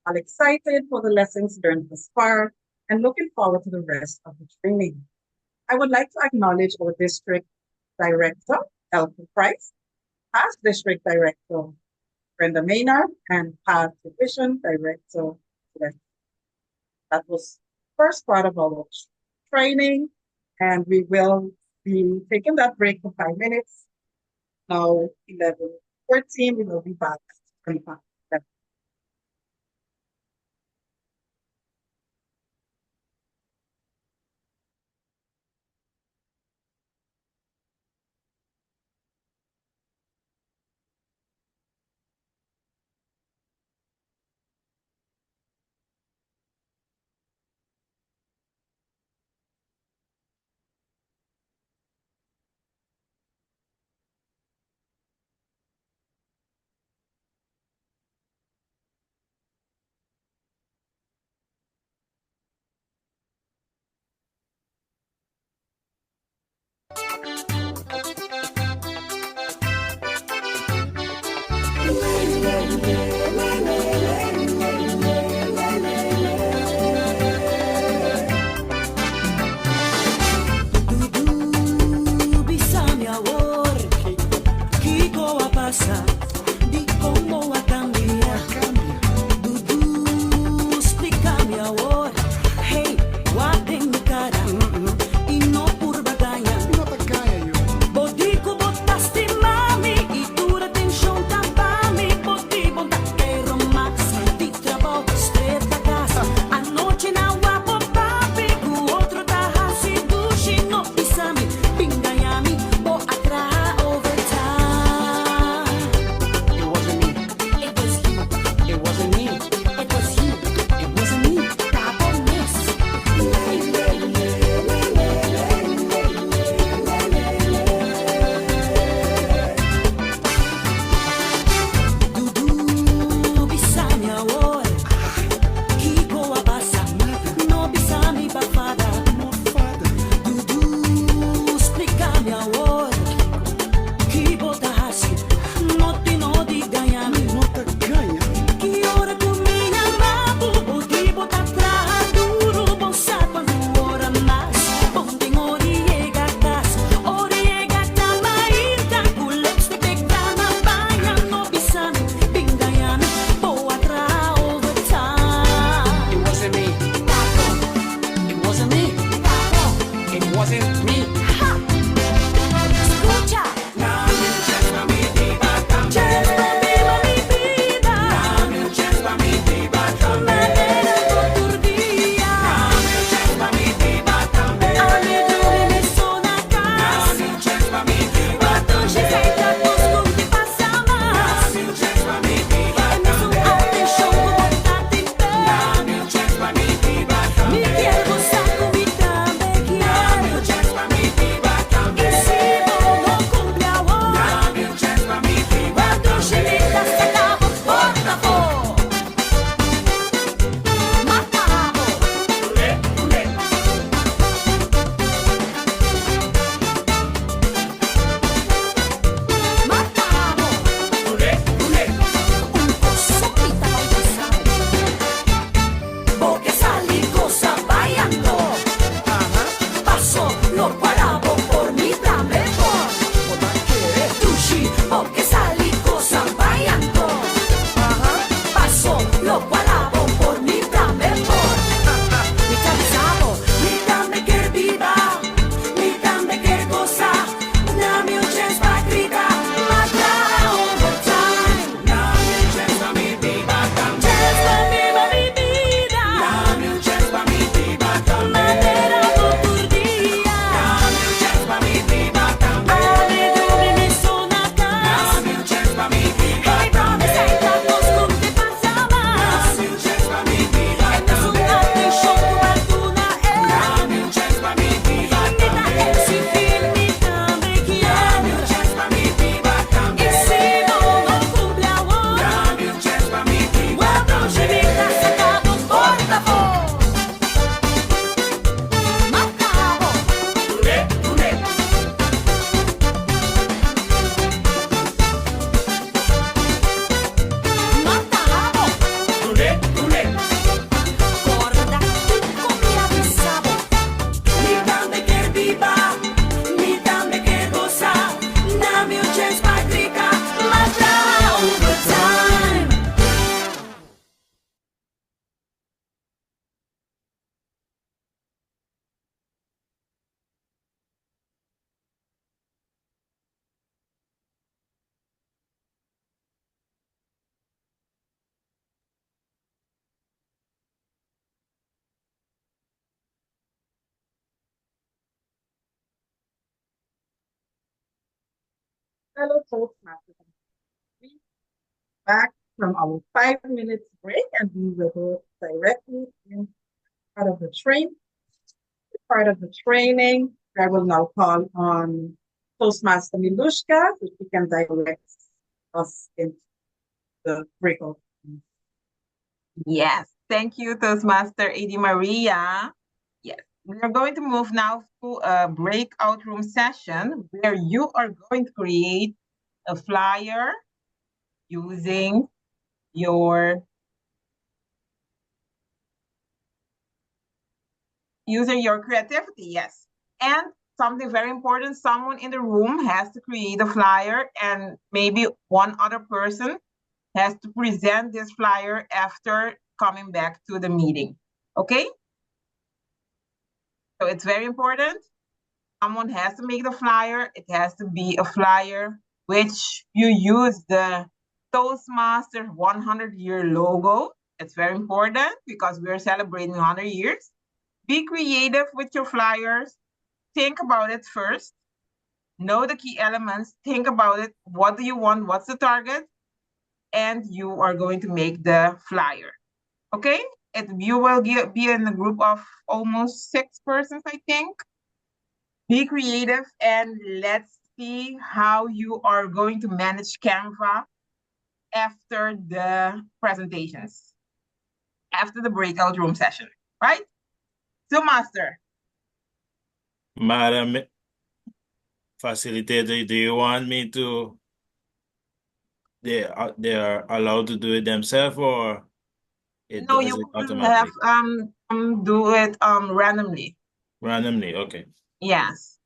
I'm excited for the lessons learned thus far and looking forward to the rest of the training. I would like to acknowledge our District Director, Elton Price, past District Director, Brenda Maynard, and past Division Director, that was first part of our training, and we will be taking that break for 5 minutes. Now, 11:14, we will be back at 25. Bisa mi amor, Kiko a pasar, di cómo a cambiar. Dudu, explica mi amor, hey, guarda en mi cara, y no por bagaya. Bodico botaste mami, y tu atención tapa mi bodi bonta que romance. chance pagrika mata overtime. Fellow Toastmasters, we back from our 5 minutes break and we will go directly in part of the training. I will now call on Toastmaster Milushka, so she can direct us into the breakout. Yes, thank you, Toastmaster AD Maria. Yes, we are going to move now to a breakout room session where you are going to create a flyer using your creativity, yes. And something very important, someone in the room has to create a flyer and maybe one other person has to present this flyer after coming back to the meeting. Okay? So it's very important. Someone has to make the flyer. It has to be a flyer which you use the Toastmasters 100-year logo. It's very important because we're celebrating 100 years. Be creative with your flyers. Think about it first. Know the key elements. Think about it. What do you want? What's the target? And you are going to make the flyer. Okay? You will be in a group of almost 6 persons, I think. Be creative and let's see how you are going to manage Canva after the presentations, after the breakout room session, right? So, Master. Madam Facilitator, do you want me to, they are allowed to do it themselves or No, does you it will have automatically? do it randomly. Randomly, okay. Yes.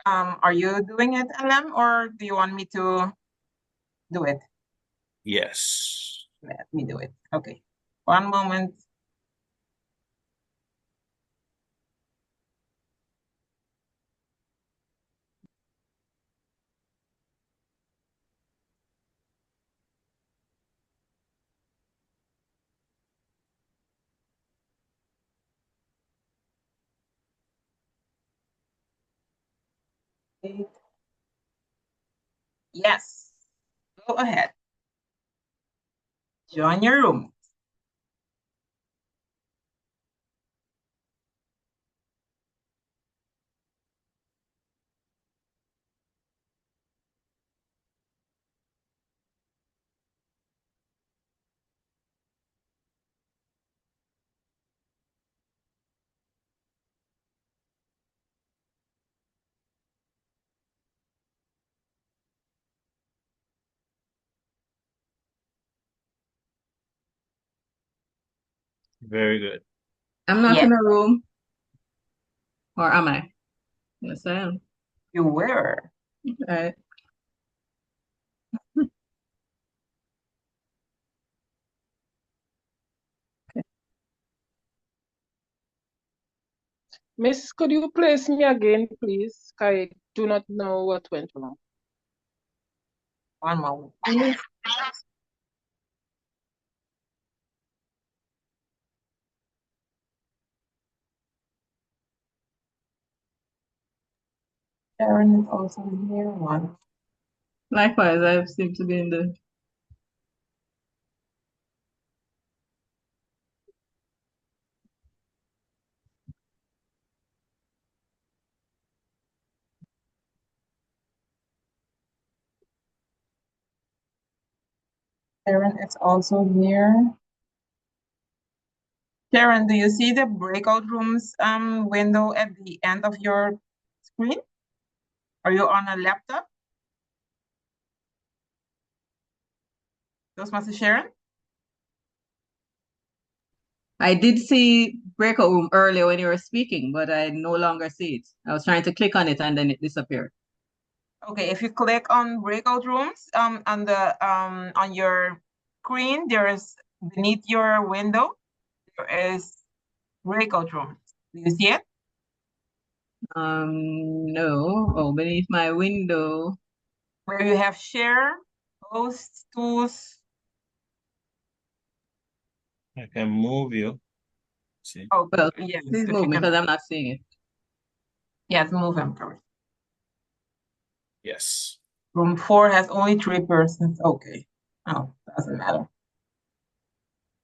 Are you doing it, LM, or do you want me to do it? Yes. Let me do it. Okay. One moment. Yes. Go ahead. Join your room. Very good. I'm not Yes. in a room. Or am I? Yes, I am. You were. Right. Miss, could you place me again, please? I do not know what went wrong. One moment. Sharon is also here. One. Likewise, I seem to be in the. Sharon is also here. Sharon, do you see the breakout rooms window at the end of your screen? Are you on a laptop? Toastmaster Sharon? I did see breakout room earlier when you were speaking, but I no longer see it. I was trying to click on it and then it disappeared. Okay, if you click on breakout rooms on your screen, there is beneath your window, there is breakout rooms. Do you see it? No. Oh, beneath my window. Where you have share, host, tools. I can move you. See? Oh, well, yes. please move me because I'm not seeing it. Yes, move him first. Yes. Room 4 has only 3 persons. Okay. Oh, doesn't matter.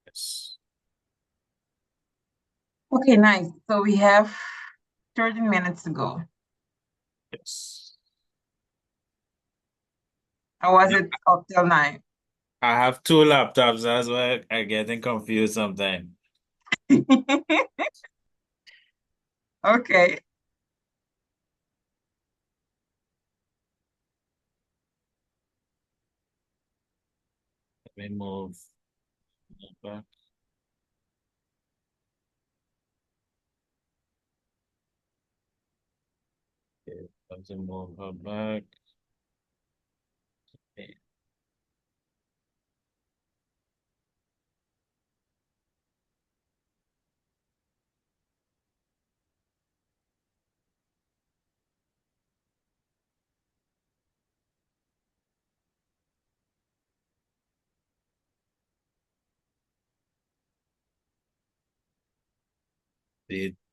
Yes. Okay, nice. So we have 30 minutes to go. Yes. How was it up till 9? I have 2 laptops. That's why I'm getting confused sometimes. Okay. Let me move back. Okay, have to move her back. Okay.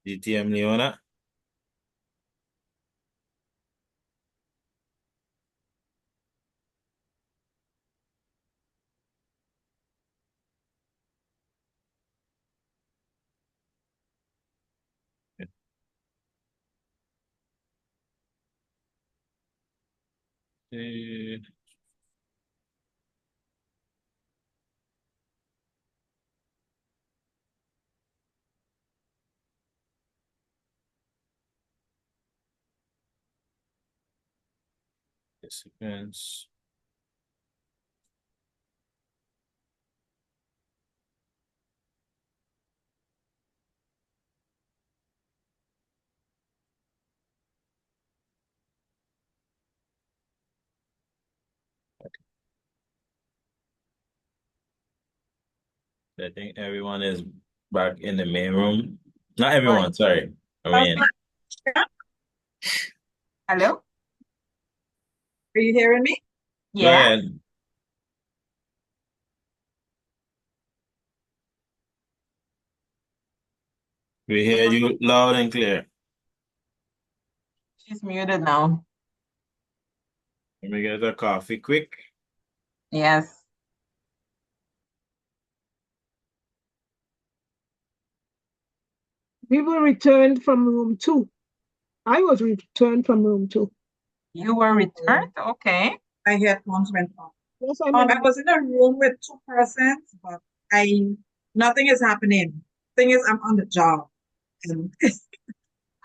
DTM Leona. Okay. Sequence. I think everyone is back in the main room. Not everyone, sorry. I mean, Hello? Are you hearing me? go ahead. We hear you loud and clear. She's muted now. Let me get a coffee quick. Yes. We were returned from room 2. I was returned from room 2. You were returned? Okay. My headphones went off. Yes, I was in a room with 2 persons, but nothing is happening. Thing is, I'm on the job. And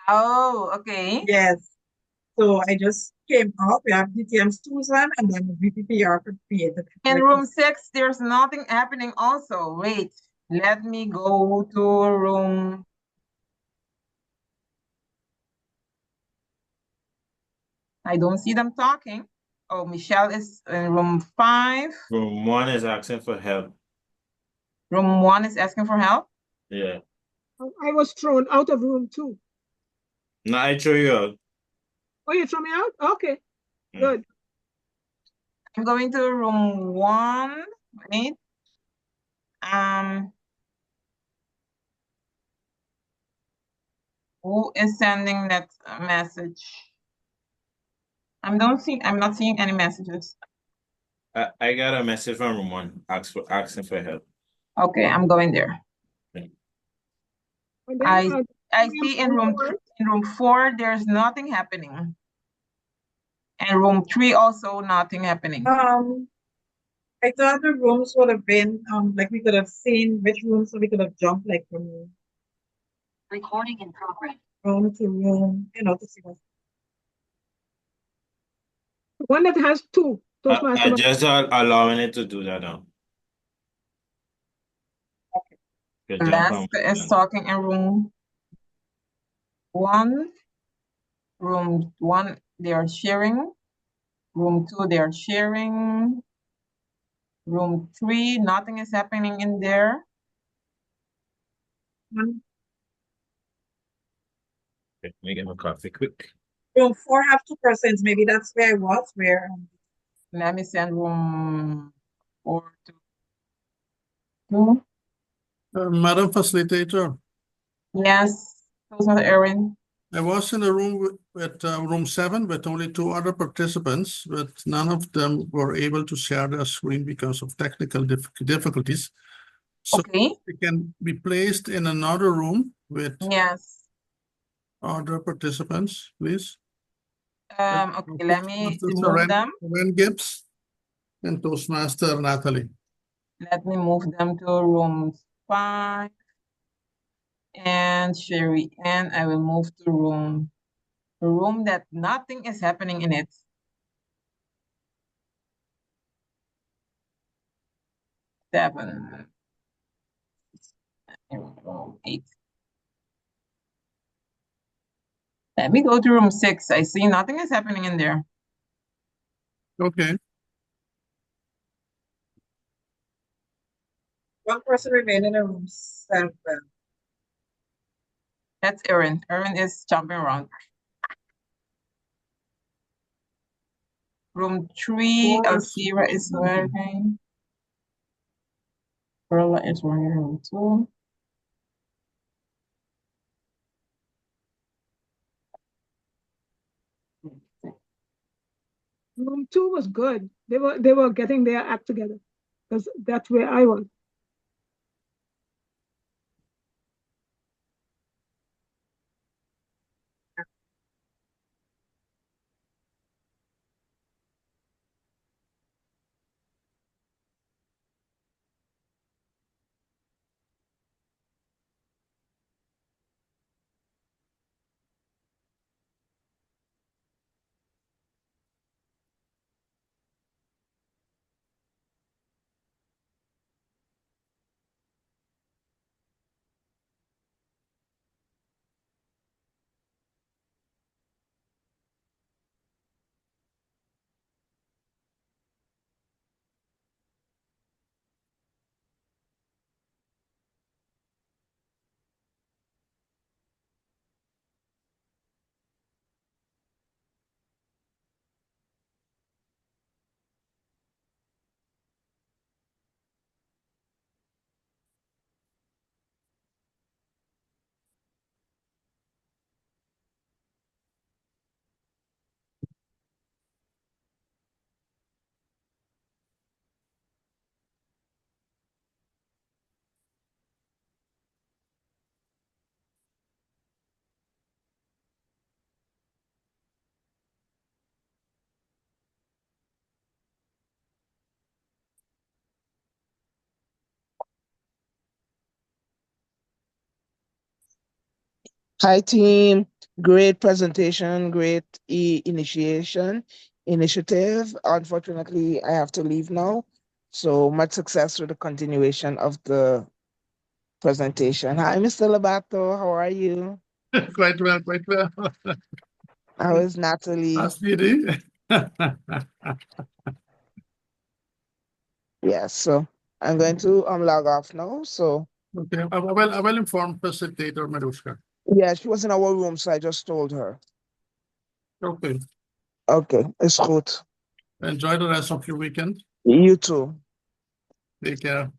Oh, okay. yes. So I just came out. We have DTM Susan and then VPPR created. In room 6, there's nothing happening also. Wait, let me go to room. I don't see them talking. Oh, Michelle is in room 5. Room 1 is asking for help. Room 1 is asking for help? Yeah. I was thrown out of room 2. No, I threw you out. Oh, you threw me out? Okay, good. I'm going to room 1. Wait. Who is sending that message? I'm not seeing any messages. I got a message from room 1 asking for help. Okay, I'm going there. Okay. I see in room 4 there's nothing happening. And room 3 also nothing happening. I thought the rooms would have been like we could have seen which rooms, so we could have jumped like from Recording in progress. room to room, to see what's One that has two I just allowing it to do that now. Okay, jump on. Alaska is talking in room 1. Room 1, they are sharing. Room 2, they are sharing. Room 3, nothing is happening in there. Okay, let me get my coffee quick. room 4 have 2%. Maybe that's where it was. Let me send room 4 to 2. Madam Facilitator. Yes, Erin. I was in a room with room 7 with only 2 other participants, but none of them were able to share their screen because of technical difficulties. So they can be placed in another room with other participants, please. Okay, let me move them. Ren Gibbs and Toastmaster Natalie. Let me move them to room 5. And Sherry, and I will move to room that nothing is happening in it. Seven. 8. Let me go to room 6. I see nothing is happening in there. Okay. One person remaining in room 7. That's Erin. Erin is jumping around. Room 3, Alcira is working. Perla is working in room 2. Room 2 was good. They were getting their act together because that's where I was. Hi team, great presentation, great initiative. Unfortunately, I have to leave now. So much success with the continuation of the presentation. Hi, Mr. Labato, how are you? Quite well, quite well. How is Natalie? How's Speedy? Yes, so I'm going to log off now. So Okay, I will inform Facilitator Marushka. yeah, she was in our room, so I just told her. Okay. Okay, is goed. Enjoy the rest of your weekend. You too. Take care.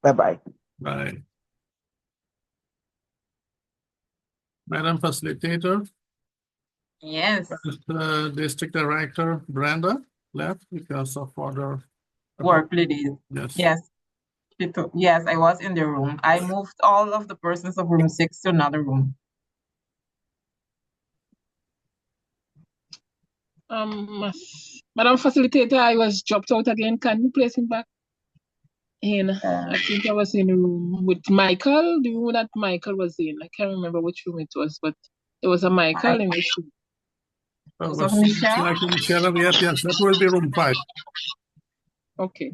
Bye-bye. Bye. Madam Facilitator. Yes. District Director Brenda left because of other Work ladies. Yes. Yes. Yes, I was in the room. I moved all of the persons of room 6 to another room. Madam Facilitator, I was dropped out again. Can you place him back in? I think I was in a room with Michael, the room that Michael was in. I can't remember which room it was, but there was a Michael in which room. Michelle, yes, that will be room 5. Okay.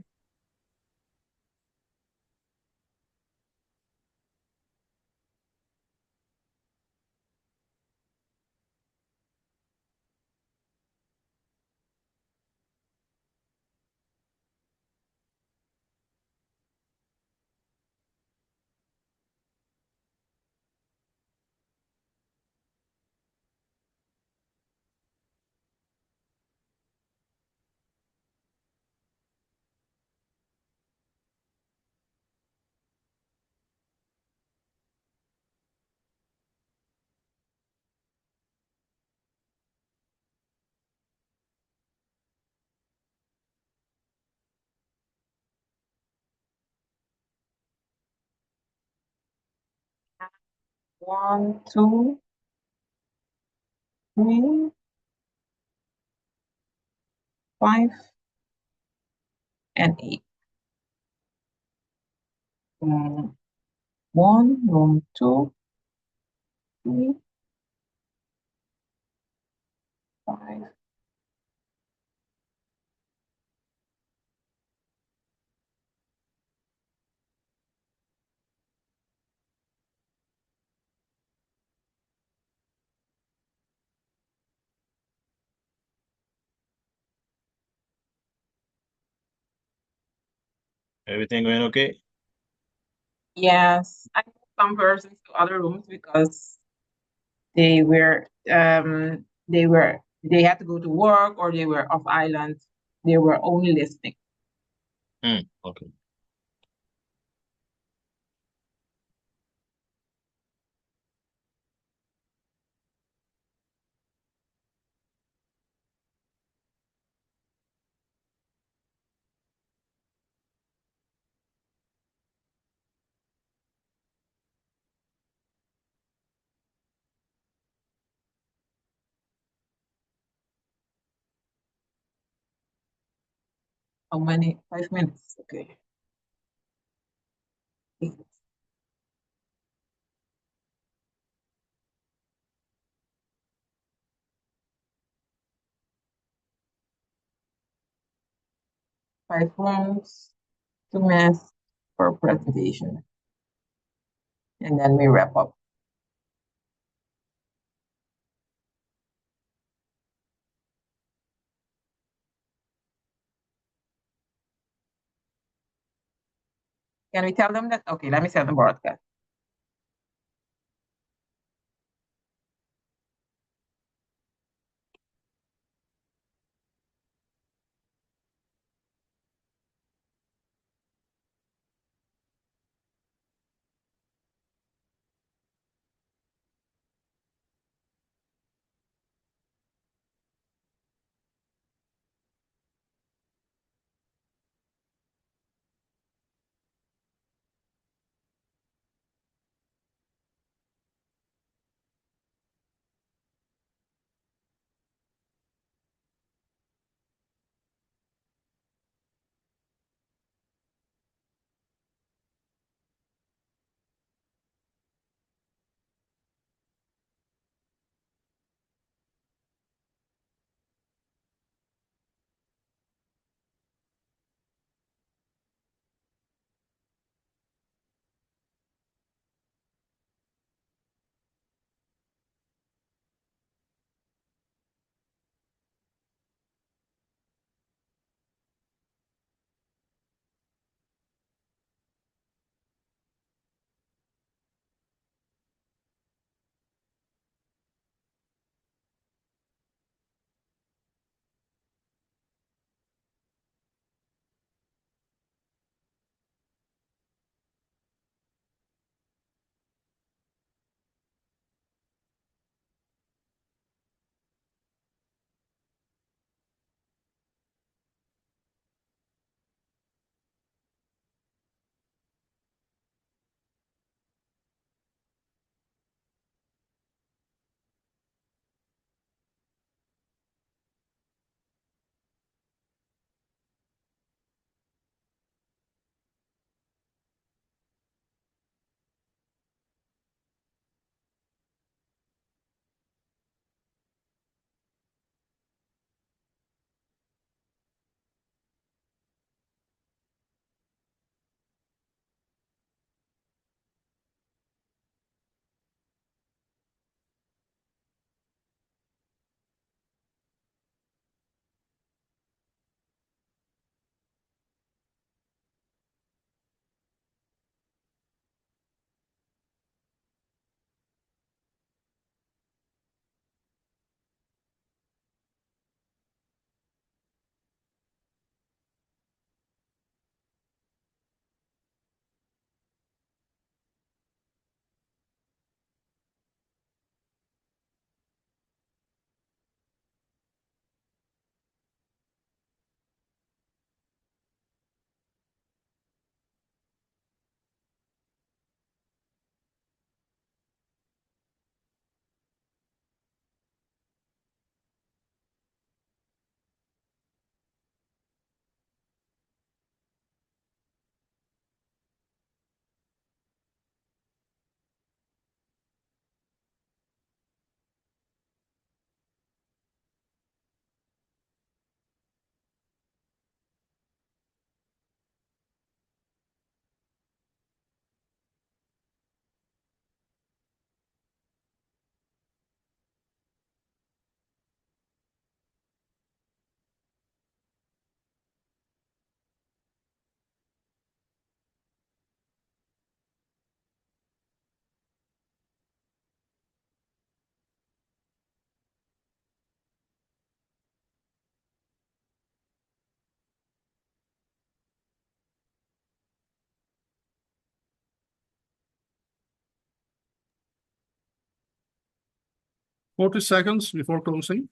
One, two, three, 5, and 8. Room 1, room 2, 3, 5. Everything going okay? Yes, I moved some persons to other rooms because they had to go to work or they were off island. They were only listening. Okay. How many? 5 minutes. Okay. 8. Five rooms, 2 minutes for presentation. And then we wrap up. Can we tell them that? Okay, let me set the broadcast. 40 seconds before closing.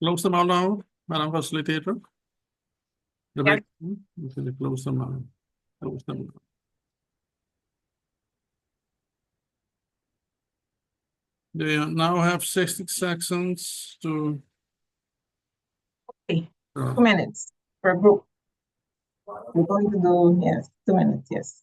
Close them all now, Madam Facilitator. Yes. Close them now. Close them now. They now have 60 seconds to. Okay. 2 minutes per group. We're going to do, yes, 2 minutes, yes.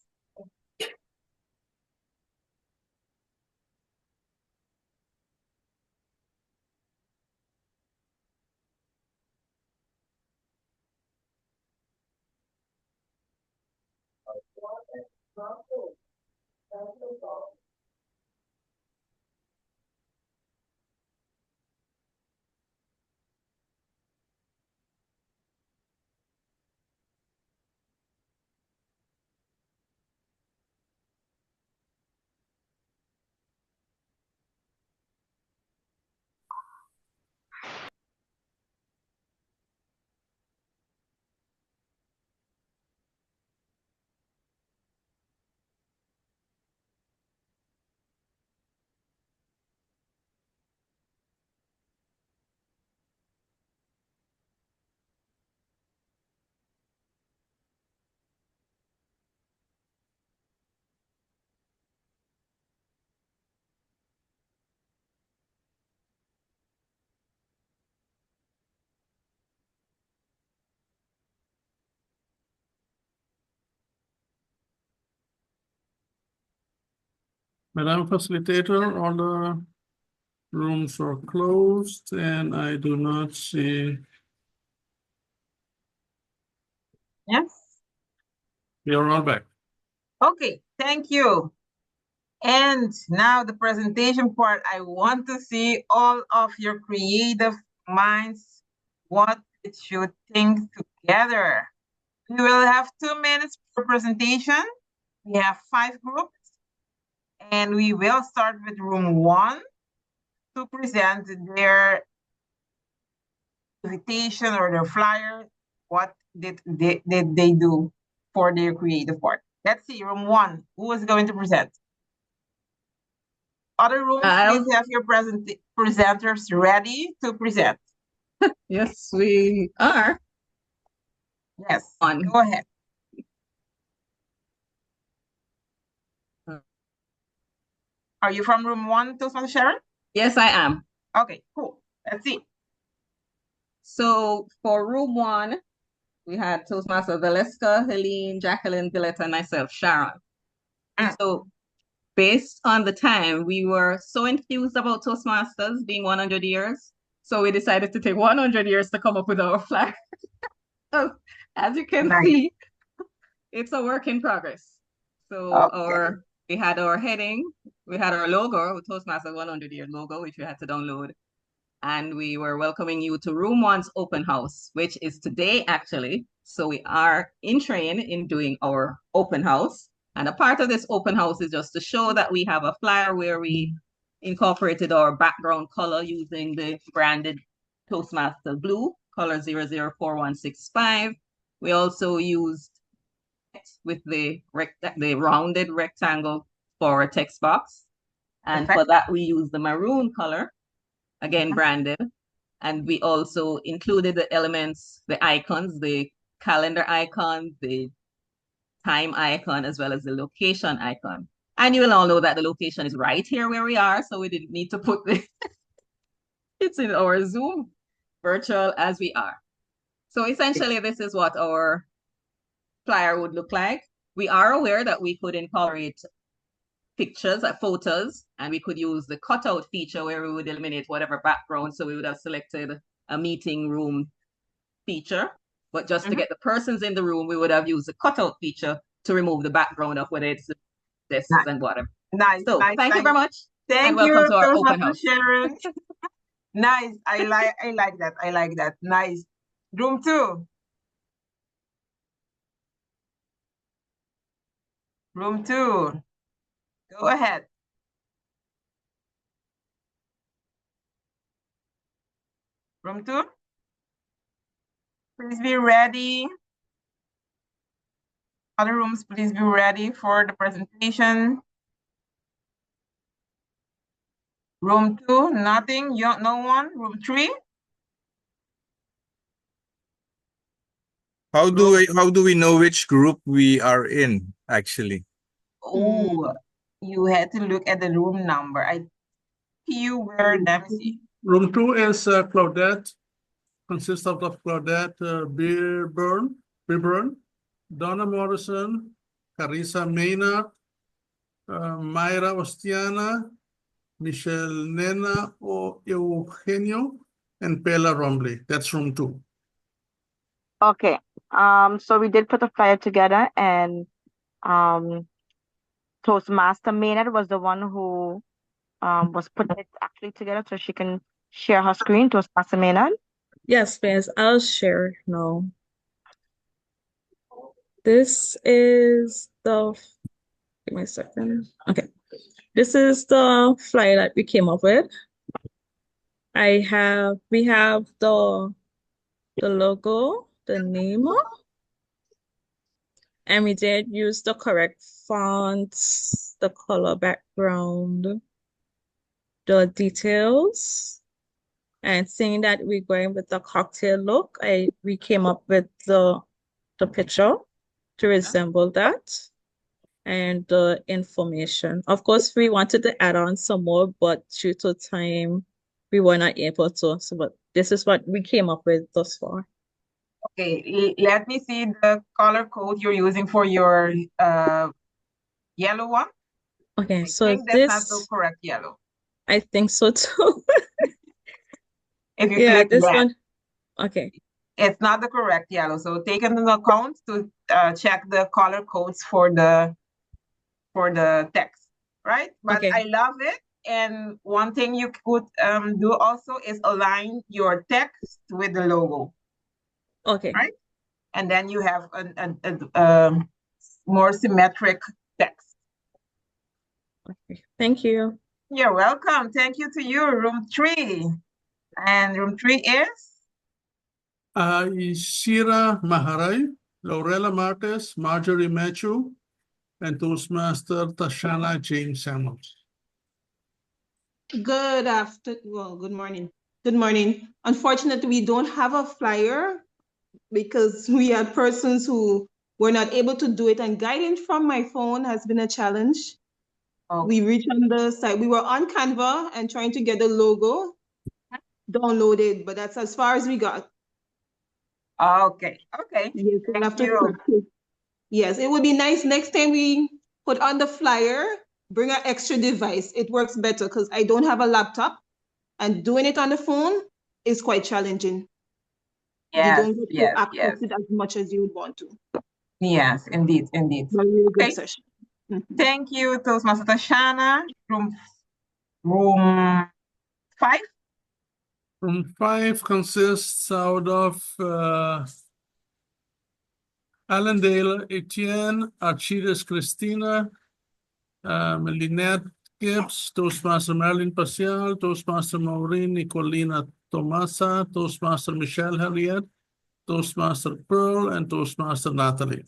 Madam Facilitator, all the rooms are closed and I do not see. Yes. We are all back. Okay, thank you. And now the presentation part, I want to see all of your creative minds, what it should think together. We will have 2 minutes per presentation. We have 5 groups. And we will start with room 1 to present their invitation or their flyer. What did they do for their creative part? Let's see, room 1, who is going to present? Other rooms, please have your presenters ready to present. Yes, we are. Yes, go ahead. Are you from room 1, Toastmaster Sharon? Yes, I am. Okay, cool. Let's see. So for room 1, we had Toastmaster Valeska, Helene, Jacqueline, Villette, and myself, Sharon. So based on the time, we were so enthused about Toastmasters being 100 years. So we decided to take 100 years to come up with our flag. So as you can see, it's a work in progress. So we had our heading, we had our logo, Toastmasters 100-year logo, which we had to download. And we were welcoming you to Room 1's open house, which is today actually. So we are in train in doing our open house. And a part of this open house is just to show that we have a flyer where we incorporated our background color using the branded Toastmaster blue, color 004165. We also used with the rounded rectangle for a text box. And for that, we use the maroon color, again branded. And we also included the elements, the icons, the calendar icon, the time icon, as well as the location icon. And you will all know that the location is right here where we are, so we didn't need to put the it's in our Zoom virtual as we are. So essentially, this is what our flyer would look like. We are aware that we could incorporate pictures, photos, and we could use the cutout feature where we would eliminate whatever background. So we would have selected a meeting room feature, but just to get the persons in the room, we would have used the cutout feature to remove the background of whether it's this and whatever. Nice. So nice, thank you nice. very much. Thank and welcome you, to our open Toastmaster house. Sharon. Nice. I like that. I like that. Nice. Room 2. Room 2. Go ahead. Room 2. Please be ready. Other rooms, please be ready for the presentation. Room 2, nothing, no one. Room 3. How do we know which group we are in, actually? Oh, you had to look at the room number. You were, let me see. Room 2 is Claudette, consists of Claudette Beerburn, Donna Morrison, Carissa Maynard, Mayra Ostiana, Michelle Nena Eugenio, and Pela Rombly. That's room 2. Okay. So we did put the flyer together, and Toastmaster Maynard was the one who was putting it actually together so she can share her screen. Toastmaster Maynard. Yes, please. I'll share now. This is the, give me a second. Okay. This is the flyer that we came up with. We have the logo, the name, and we did use the correct fonts, the color background, the details. And seeing that we're going with the cocktail look, we came up with the picture to resemble that and the information. Of course, we wanted to add on some more, but due to time, we were not able to. So, but this is what we came up with thus far. Okay, let me see the color code you're using for your yellow one. Okay, I so think that's not the correct yellow. I think so too. If you Yeah, click this that, one. Okay. it's not the correct yellow. So take into account to check the color codes for the text, right? But Okay. I love it. And one thing you could do also is align your text with the logo. Okay. Right? And then you have a more symmetric text. Okay. Thank you. You're welcome. Thank you to you, room 3. And room 3 is? Ishira Maharay, Laurella Martes, Marjorie Machu, and Toastmaster Tashana James Samuels. Good morning. Good morning. Unfortunately, we don't have a flyer because we had persons who were not able to do it, and guiding from my phone has been a challenge. We reached on the site. We were on Canva and trying to get the logo downloaded, but that's as far as we got. Okay. Yes, we'll have to practice. Yes, it would be nice next time we put on the flyer, bring an extra device. It works better because I don't have a laptop, and doing it on the phone is quite challenging. Yes, you don't get to access it as much as you would want to. Yes, indeed. But really good session. Thank you, Toastmaster Tashana. Room 5? Room 5 consists out of Allendale Etienne, Archides Christina, Lynette Gibbs, Toastmaster Marilyn Pasial, Toastmaster Maureen Nicolina Tomasa, Toastmaster Michelle Harriet, Toastmaster Pearl, and Toastmaster Natalie.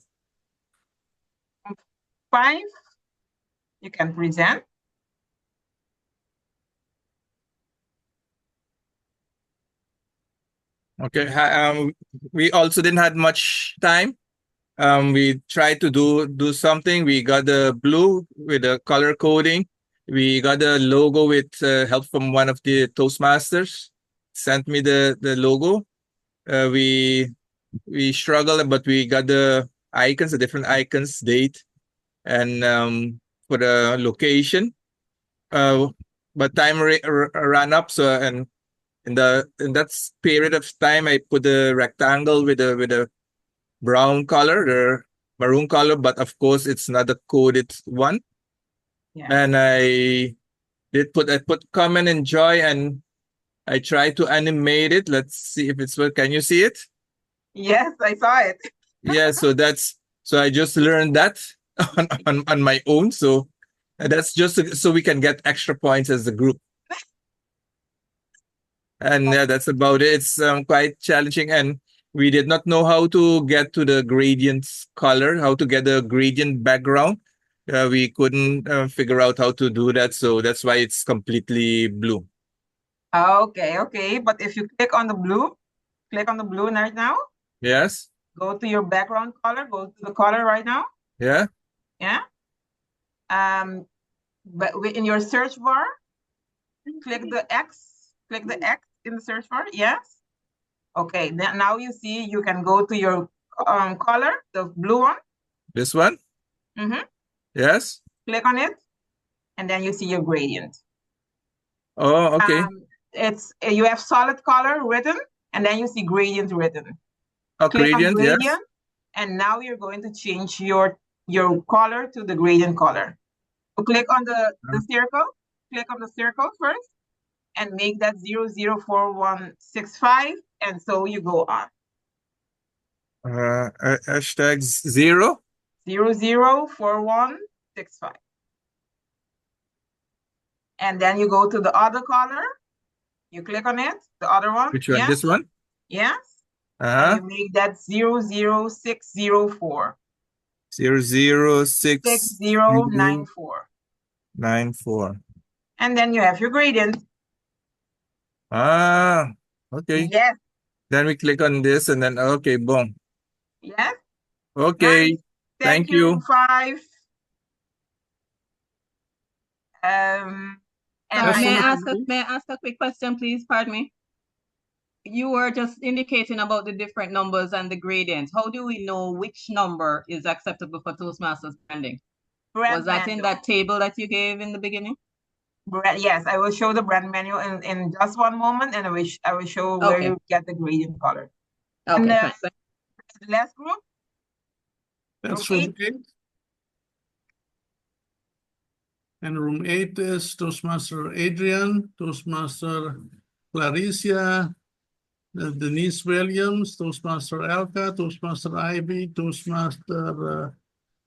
5, you can present. Okay. We also didn't have much time. We tried to do something. We got the blue with the color coding. We got the logo with help from one of the Toastmasters. Sent me the logo. We struggled, but we got the icons, the different icons, date, and for the location. But time ran up, so and in that period of time, I put the rectangle with the brown color, the maroon color, but of course it's not a coded one. Yeah. And I put comment and joy, and I tried to animate it. Let's see if it's what. Can you see it? Yes, I saw it. Yeah, so I just learned that on my own. So that's just so we can get extra points as a group. And yeah, that's about it. It's quite challenging, and we did not know how to get to the gradients color, how to get the gradient background. We couldn't figure out how to do that, so that's why it's completely blue. Okay, okay. But if you click on the blue right now. Yes. Go to your background color. Go to the color right now. Yeah. Yeah. But in your search bar, click the X. Click the X in the search bar. Yes. Okay. Then now you see you can go to your color, the blue one. This one. Mm-hmm. Yes. Click on it, and then you see your gradient. Oh, okay. You have solid color written, and then you see gradient written. Oh, Click on gradient, yes. gradient, and now you're going to change your color to the gradient color. So click on the circle. Click on the circle first, and make that 004165, and so you go on. Hashtag 0. 004165. And then you go to the other color. You click on it, the other one. Which one? Yes. This one? Yes. Uh-huh. And you make that 00604. 00694. 6094. And then you have your gradient. Ah, okay. Yes. Then we click on this, and then okay, boom. Yes. Okay. Nice. Thank you. 5. May I ask a quick question, please? Pardon me. You were just indicating about the different numbers and the gradients. How do we know which number is acceptable for Toastmasters branding? Was that in that table that you gave in the beginning? Yes, I will show the brand menu in just one moment, and I will show where you get the gradient color. Okay, And thanks. the last group. That's room 8. And room 8 is Toastmaster Adrian, Toastmaster Claricia, Denise Williams, Toastmaster Elka, Toastmaster Ivy, Toastmaster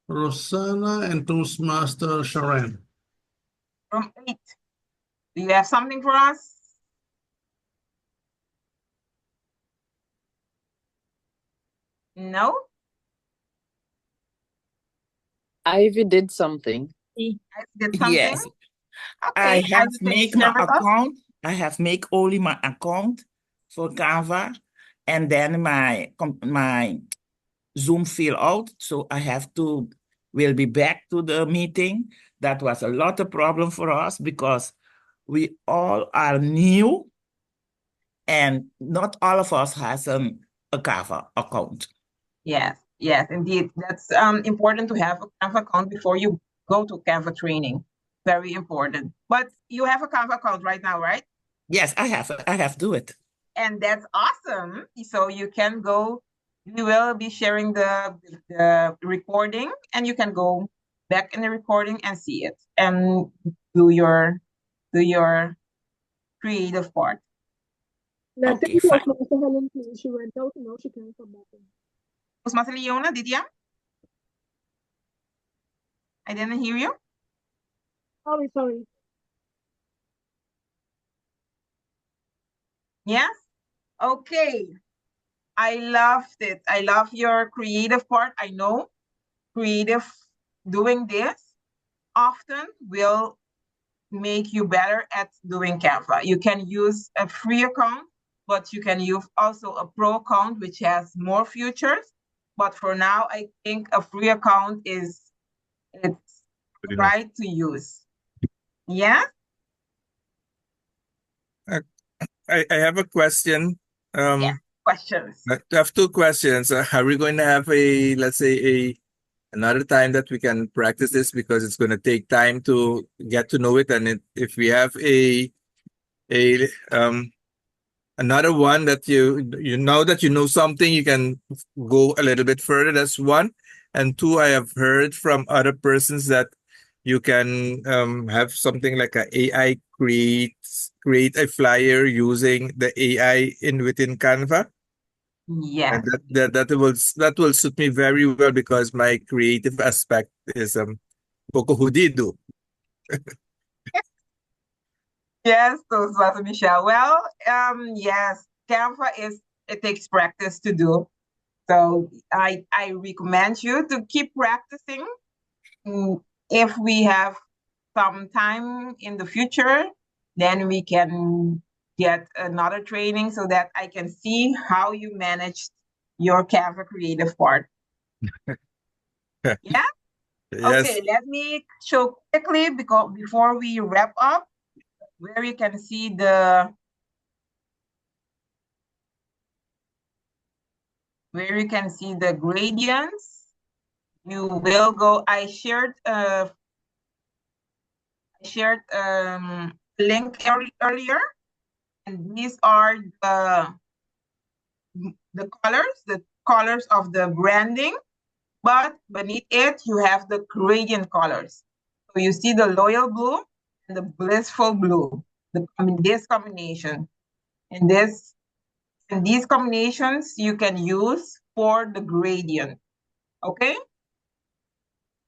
Rosanna, and Toastmaster Sharon. Room 8. Do you have something for us? No? Ivy did something. I did something? Yes. Okay, I have can you make share my with us? account. I have make only my account for Canva, and then my Zoom fill out. So I have to. We'll be back to the meeting. That was a lot of problem for us because we all are new, and not all of us has a Canva account. Yes, yes, indeed. That's important to have a Canva account before you go to Canva training. Very important. But you have a Canva account right now, right? Yes, I have do it. And that's awesome. So you can go. We will be sharing the recording, and you can go back in the recording and see it and do your creative part. Let's Okay, take fine. Toastmaster Helen, please. She went out and now she can't come back in. Toastmaster Leona, did you? I didn't hear you. Sorry. Yes? Okay. I loved it. I love your creative part. I know creative doing this often will make you better at doing Canva. You can use a free account, but you can use also a pro account, which has more features. But for now, I think a free account it's right to use. Yeah? I have a question. Yeah. questions. I have two questions. Are we going to have a, let's say, another time that we can practice this, because it's going to take time to get to know it, and if we have a another one that you know that you know something, you can go a little bit further. That's one. And two, I have heard from other persons that you can have something like a AI create a flyer using the AI within Canva. Yes. And that will suit me very well, because my creative aspect is poco jodido. Yes, Toastmaster Michelle. Well, yes, Canva it takes practice to do. So I recommend you to keep practicing. If we have some time in the future, then we can get another training so that I can see how you manage your Canva creative part. Yeah? Yes. Okay, let me show quickly before we wrap up where you can see the gradients. You will go. I shared link earlier, and these are the colors of the branding, but beneath it you have the gradient colors. So you see the loyal blue and the blissful blue. This combination, and these combinations you can use for the gradient. Okay?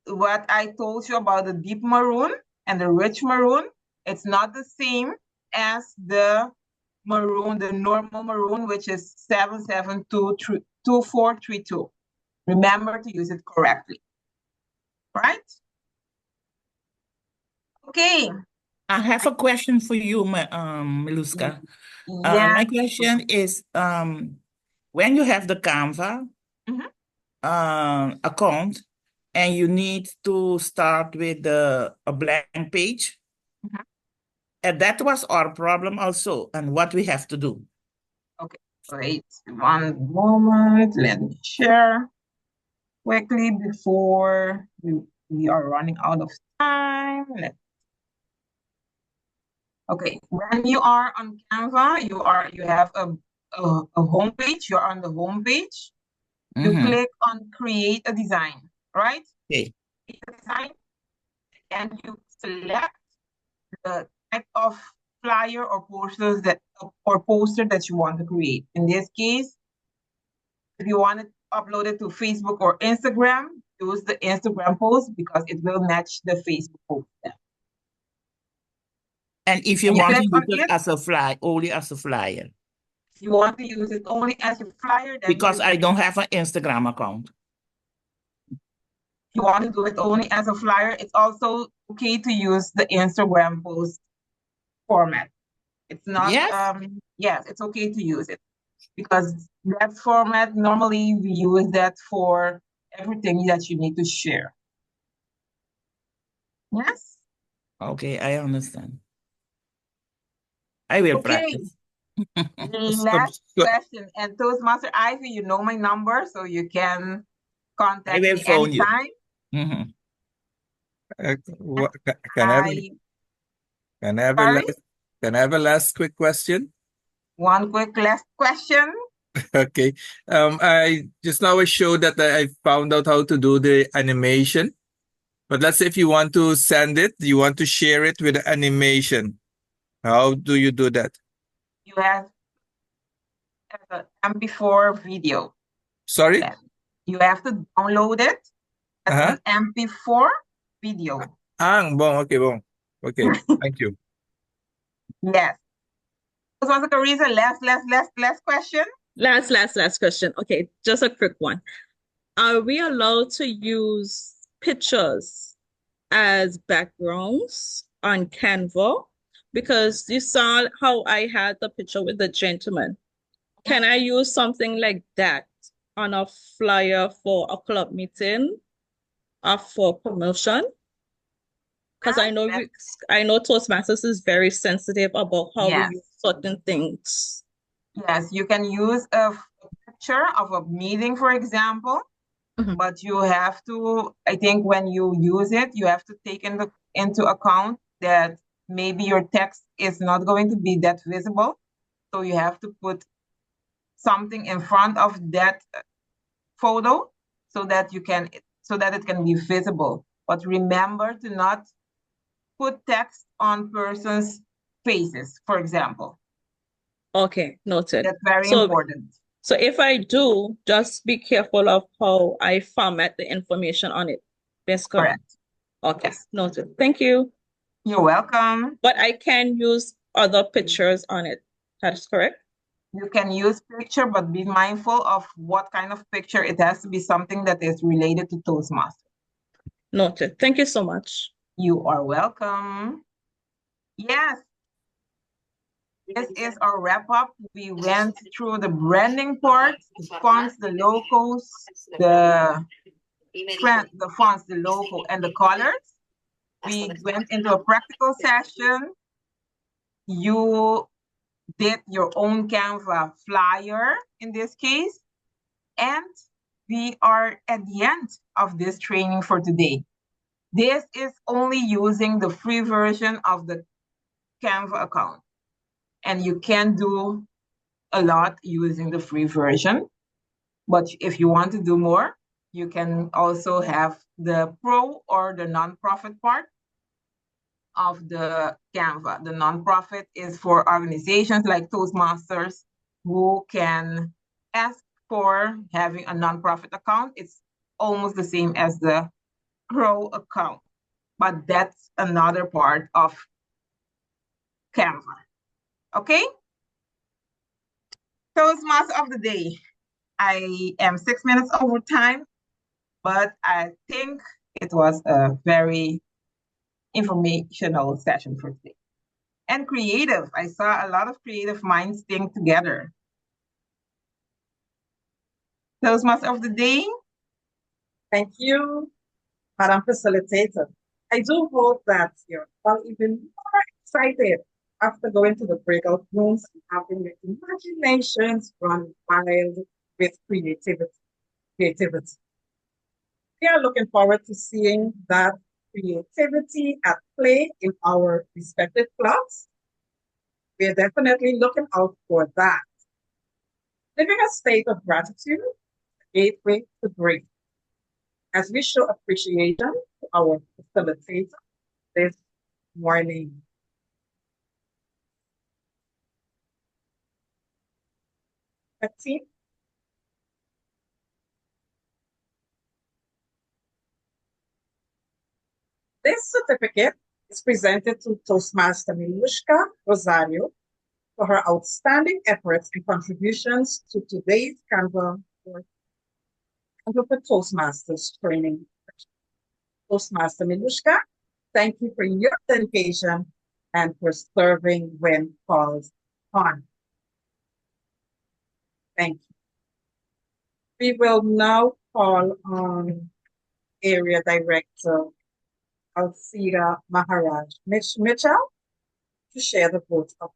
What I told you about the deep maroon and the rich maroon, it's not the same as the maroon, the normal maroon, which is 772432. Remember to use it correctly. Right? Okay. I have a question for you, Miluska. Yes. My question is, when you have the Canva account and you need to start with a blank page, and that was our problem also, and what we have to do. Okay, wait one moment. Let me share quickly before we are running out of time. Okay, when you are on Canva, you have a home page. You're on the home page. You click on create a design, right? Okay. Create a design, and you select the type of flyer or poster that you want to create. In this case, if you want to upload it to Facebook or Instagram, use the Instagram post because it will match the Facebook post. And if you want to use it as a flyer, only as a flyer. If you want to use it only as a flyer, then because I don't have an Instagram account. If you want to do it only as a flyer, it's also okay to use the Instagram post format. It's not, yes, it's okay to use it because that format, normally we use that for everything that you need to share. Yes? Okay, I understand. I will practice. Last question. And Toastmaster Ivy, you know my number, so you can contact me phone you. anytime. Can I have a last quick question? One quick last question. Okay. I just now showed that I found out how to do the animation. But let's say if you want to send it, you want to share it with the animation. How do you do that? You have an MP4 video. Sorry? You have to download it as an MP4 video. Okay, bon. Okay, thank you. Yes. What's the Carissa? Last question? Last question. Okay, just a quick one. Are we allowed to use pictures as backgrounds on Canva? Because you saw how I had the picture with the gentleman. Can I use something like that on a flyer for a club meeting or for promotion? Because I know Toastmasters is very sensitive about how we use certain things. Yes, you can use picture of a meeting, for example, but you have to, I think when you use it, you have to take into account that maybe your text is not going to be that visible. So you have to put something in front of that photo so that it can be visible. But remember to not put text on persons' faces, for example. Okay, noted. That's very important. So if I do, just be careful of how I format the information on it. That's correct. Okay, noted. Thank you. You're welcome. But I can use other pictures on it. That's correct? You can use picture, but be mindful of what kind of picture. It has to be something that is related to Toastmasters. Noted. Thank you so much. You are welcome. Yes. This is our wrap up. We went through the branding part, the fonts, the logos, the fonts, the logo, and the colors. We went into a practical session. You did your own Canva flyer in this case. And we are at the end of this training for today. This is only using the free version of the Canva account. And you can do a lot using the free version. But if you want to do more, you can also have the pro or the nonprofit part of the Canva. The nonprofit is for organizations like Toastmasters who can ask for having a nonprofit account. It's almost the same as the pro account, but that's another part of Canva. Okay? Toastmaster of the day. I am 6 minutes over time, but I think it was a very informational session for today. And creative. I saw a lot of creative minds think together. Toastmaster of the day. Thank you, Madam Facilitator. I do hope that you're all even more excited after going to the breakout rooms and having your imaginations run wild with creativity. We are looking forward to seeing that creativity at play in our respective clubs. We're definitely looking out for that. Living a state of gratitude, a gateway to great. As we show appreciation to our facilitator this morning. Betsy? This certificate is presented to Toastmaster Milushka Rosario for her outstanding efforts and contributions to today's Canva for Toastmasters training. Toastmaster Milushka, thank you for your dedication and for serving when called on. Thank you. We will now call on Area Director Alcira Maharaj Mitchell to share the vote of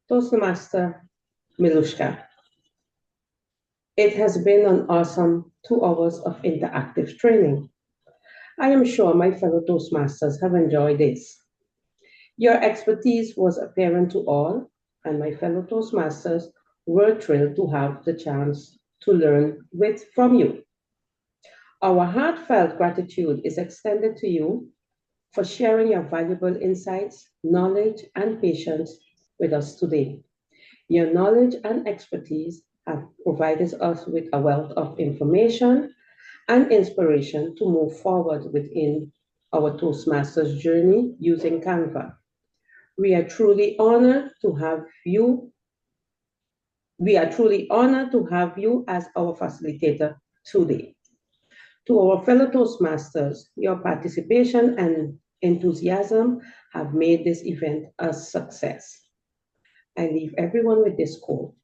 Toastmaster Milushka. It has been an awesome 2 hours of interactive training. I am sure my fellow Toastmasters have enjoyed this. Your expertise was apparent to all, and my fellow Toastmasters were thrilled to have the chance to learn from you. Our heartfelt gratitude is extended to you for sharing your valuable insights, knowledge, and patience with us today. Your knowledge and expertise have provided us with a wealth of information and inspiration to move forward within our Toastmasters journey using Canva. We are truly honored to have you. We are truly honored to have you as our facilitator today. To our fellow Toastmasters, your participation and enthusiasm have made this event a success. I leave everyone with this quote.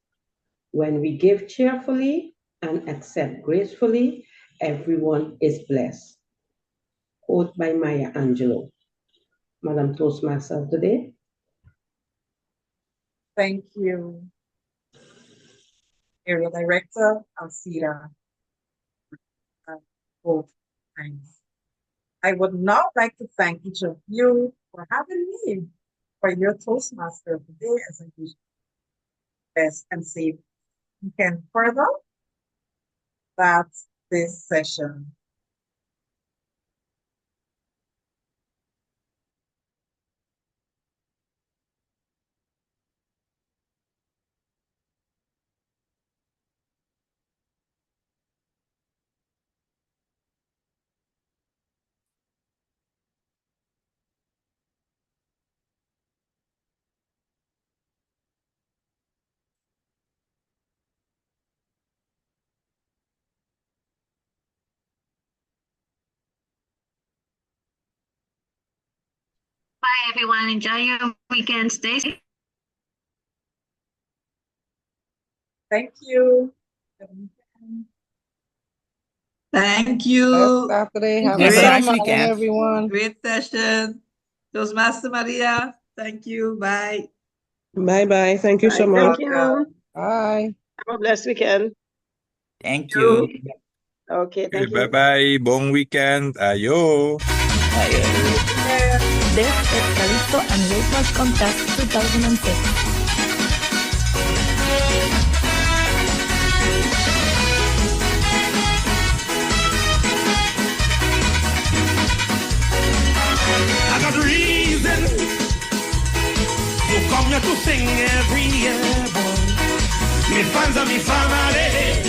When we give cheerfully and accept gracefully, everyone is blessed. Quote by Maya Angelou. Madam Toastmaster of the Day. Thank you, Area Director Alcida. Both times. I would now like to thank each of you for having me for your Toastmaster of the Day as I wish best and safe you can further. That's this session. Bye, everyone. Enjoy your weekend. Stay safe. Thank you. Thank you. Saturday. Have Have a a nice nice weekend, everyone. Great session. Toastmaster Maria, thank you. Bye. Bye-bye. Thank you so Bye. much. Thank you. Bye. Have a blessed weekend. Thank you. Okay, Okay, thank you. bye-bye. Bon weekend. Ayo. This is Calypso and Weight Loss Contest 2006. I got reason to come here to sing every year, boy. Me fans are me family,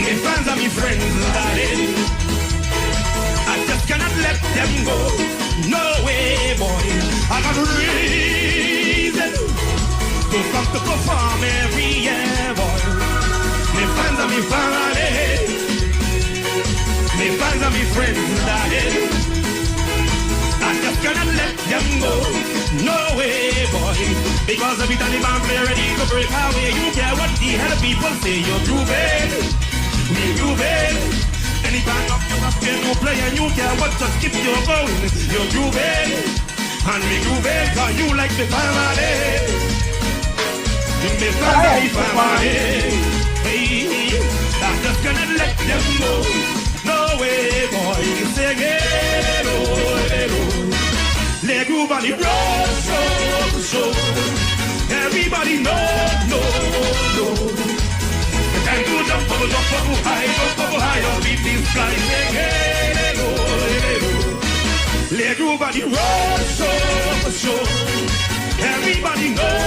me fans are me friends, darling. I just cannot let them go. No way, boy. I got reason to come to perform every year, boy. Me fans are me family, me fans are me friends, darling. I just cannot let them go. No way, boy. Because every time the band play ready to break away, you care what the hell people say. You're grooving, me grooving. Anytime up you up there, you play and you care what, just keep your going. You're grooving, and me grooving, cause you like the family. Me family. Hey, I just cannot let them go. No way, boy. You say, hello, hello. Let groove on the road, so. Everybody know. Can do jump high, up in the sky. Say, hello, hello. Let groove on the road, so. Everybody know.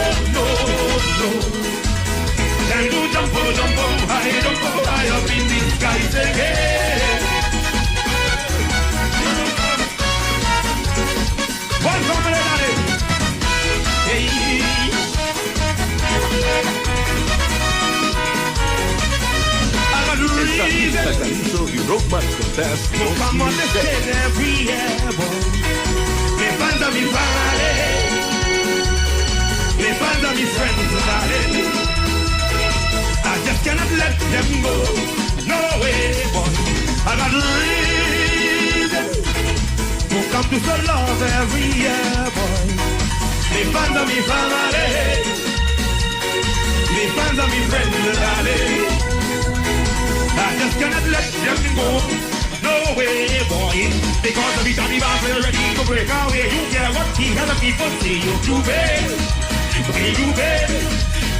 Can do jump high, up in the sky. Say, hello. One family, daddy. Hey. I got the reason. So you wrote much contest. No, come on the stage every year, boy. Me fans are me family. Me fans are me friends, darling. I just cannot let them go. No way, boy. I got the reason. Who come to show love every year, boy. Me fans are me family. Me fans are me friends, darling. I just cannot let them go. No way, boy. Because every time the band play ready to break away, you care what the other people say. You're grooving, we grooving.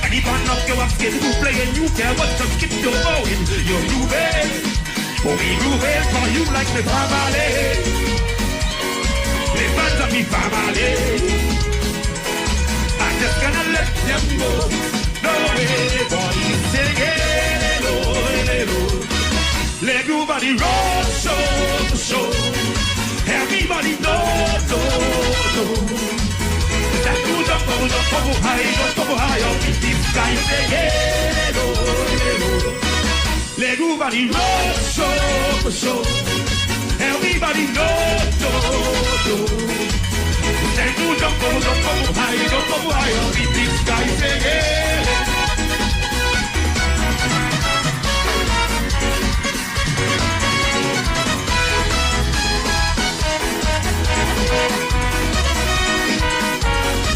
And if I'm not your skin to play and you care what, just keep your going. You're grooving, we grooving for you like the family. Me fans are me family. I just cannot let them go. No way, boy. Say hello, hello. Let everybody roll, so. Everybody know. That do jump high, up in the sky. Say hello, hello. Let everybody roll, so. for sure. Everybody know. Stand to jump high, beat the sky, say yeah.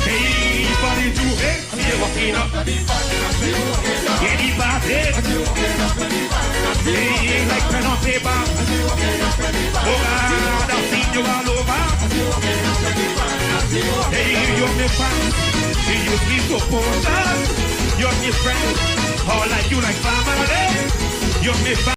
Hey, body to head, you're walking up. Anybody? Hey, like pen on paper. Oh God, I've seen you all over. Hey, you're my fan. You use me supporters. You're my friend. All like you like family. You're my fan.